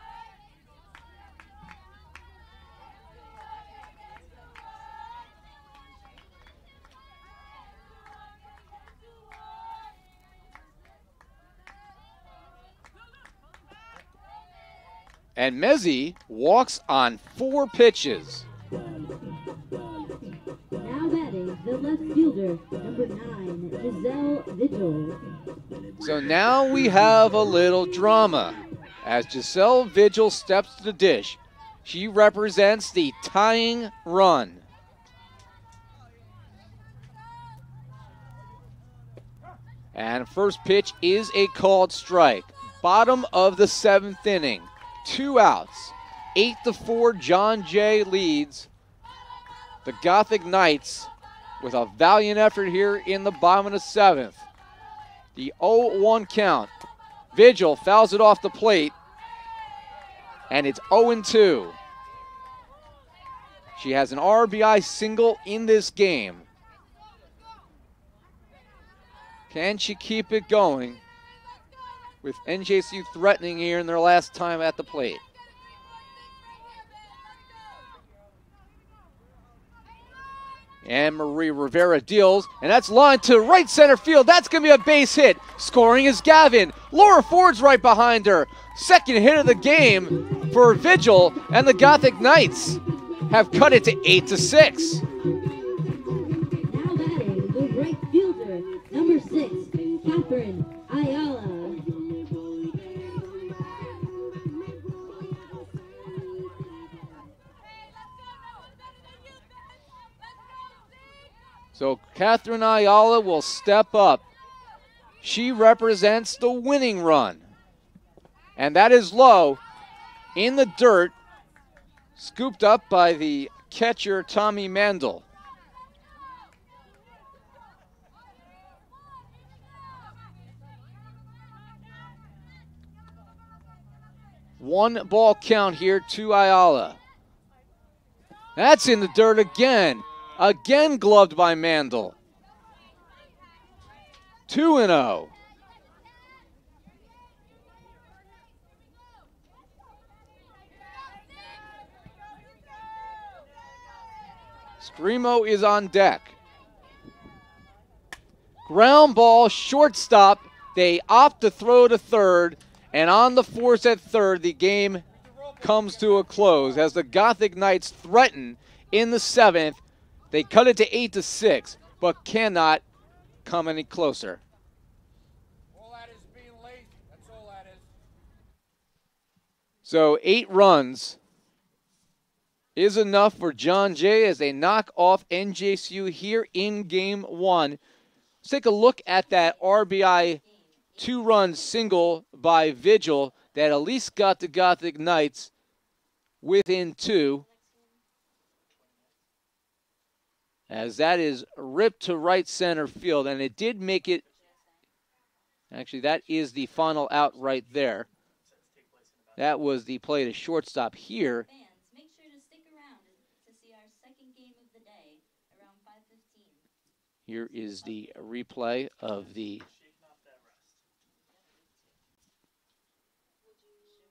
And Mezzi walks on 4 pitches. Now batting, the left fielder, number 9, Giselle Vigil. So now we have a little drama as Giselle Vigil steps to the dish. She represents the tying run. And first pitch is a called strike. Bottom of the 7th inning. 2 outs. 8-4, John Jay leads the Gothic Knights with a valiant effort here in the bottom of the 7th. The 0-1 count. Vigil fouls it off the plate, and it's 0-2. She has an RBI single in this game. Can she keep it going with NJCU threatening here in their last time at the plate? And Marie Rivera deals, and that's lined to right center field. That's going to be a base hit. Scoring is Gavin. Laura Ford's right behind her. Second hit of the game for Vigil, and the Gothic Knights have cut it to 8-6. Now batting, the right fielder, number 6, Catherine Ayala. So Catherine Ayala will step up. She represents the winning run. And that is low in the dirt, scooped up by the catcher Tommy Mandel. One ball count here to Ayala. That's in the dirt again. Again gloved by Mandel. 2-0. Scrimo is on deck. Ground ball, shortstop. They opt to throw to third, and on the force at third, the game comes to a close as the Gothic Knights threaten in the 7th. They cut it to 8-6, but cannot come any closer. All that is being late. That's all that is. So 8 runs is enough for John Jay as they knock off NJCU here in Game 1. Let's take a look at that RBI 2-run single by Vigil that at least got the Gothic Knights within 2. As that is ripped to right center field, and it did make it. Actually, that is the final out right there. That was the play to shortstop here. Here is the replay of the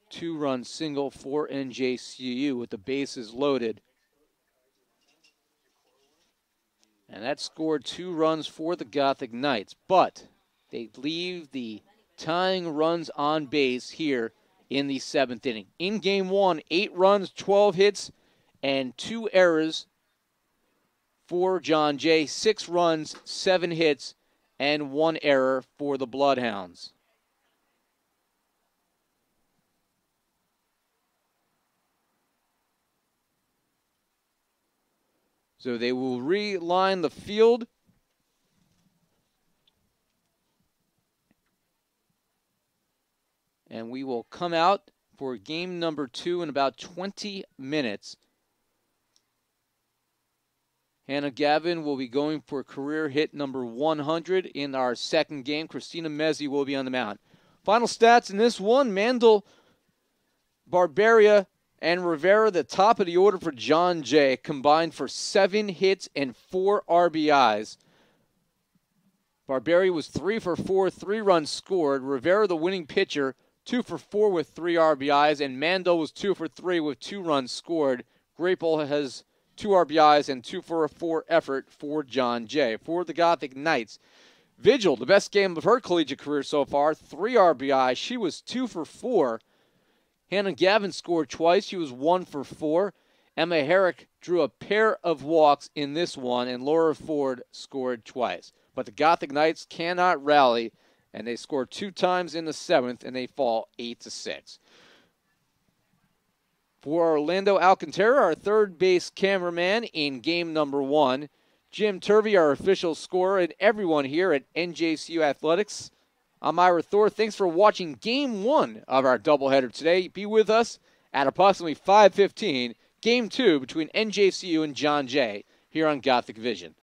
two-run single for NJCU with the bases loaded. And that scored 2 runs for the Gothic Knights, but they leave the tying runs on base here in the 7th inning. In game 1, 8 runs, 12 hits, and 2 errors for John Jay. 6 runs, 7 hits, and 1 error for the Bloodhounds. So they will reline the field. And we will come out for game number 2 in about 20 minutes. Hannah Gavin will be going for career hit number 100 in our second game. Christina Mezzi will be on the mound. Final stats in this one: Mandel, Barberia, and Rivera, the top of the order for John Jay, combined for 7 hits and 4 RBIs. Barberia was 3 for 4, 3 runs scored. Rivera, the winning pitcher, 2 for 4 with 3 RBIs, and Mandel was 2 for 3 with 2 runs scored. Grapel has 2 RBIs and 2 for a 4 effort for John Jay. For the Gothic Knights, Vigil, the best game of her collegiate career so far, 3 RBIs. She was 2 for 4. Hannah Gavin scored twice. She was 1 for 4. Emma Herrick drew a pair of walks in this one, and Laura Ford scored twice. But the Gothic Knights cannot rally, and they score 2 times in the 7th, and they fall 8-6. For Orlando Alcantara, our third base cameraman in game number 1, Jim Turvey, our official scorer, and everyone here at NJCU Athletics, I'm Ira Thor. Thanks for watching game 1 of our doubleheader today. Be with us at approximately 5:15, game 2 between NJCU and John Jay here on Gothic Vision.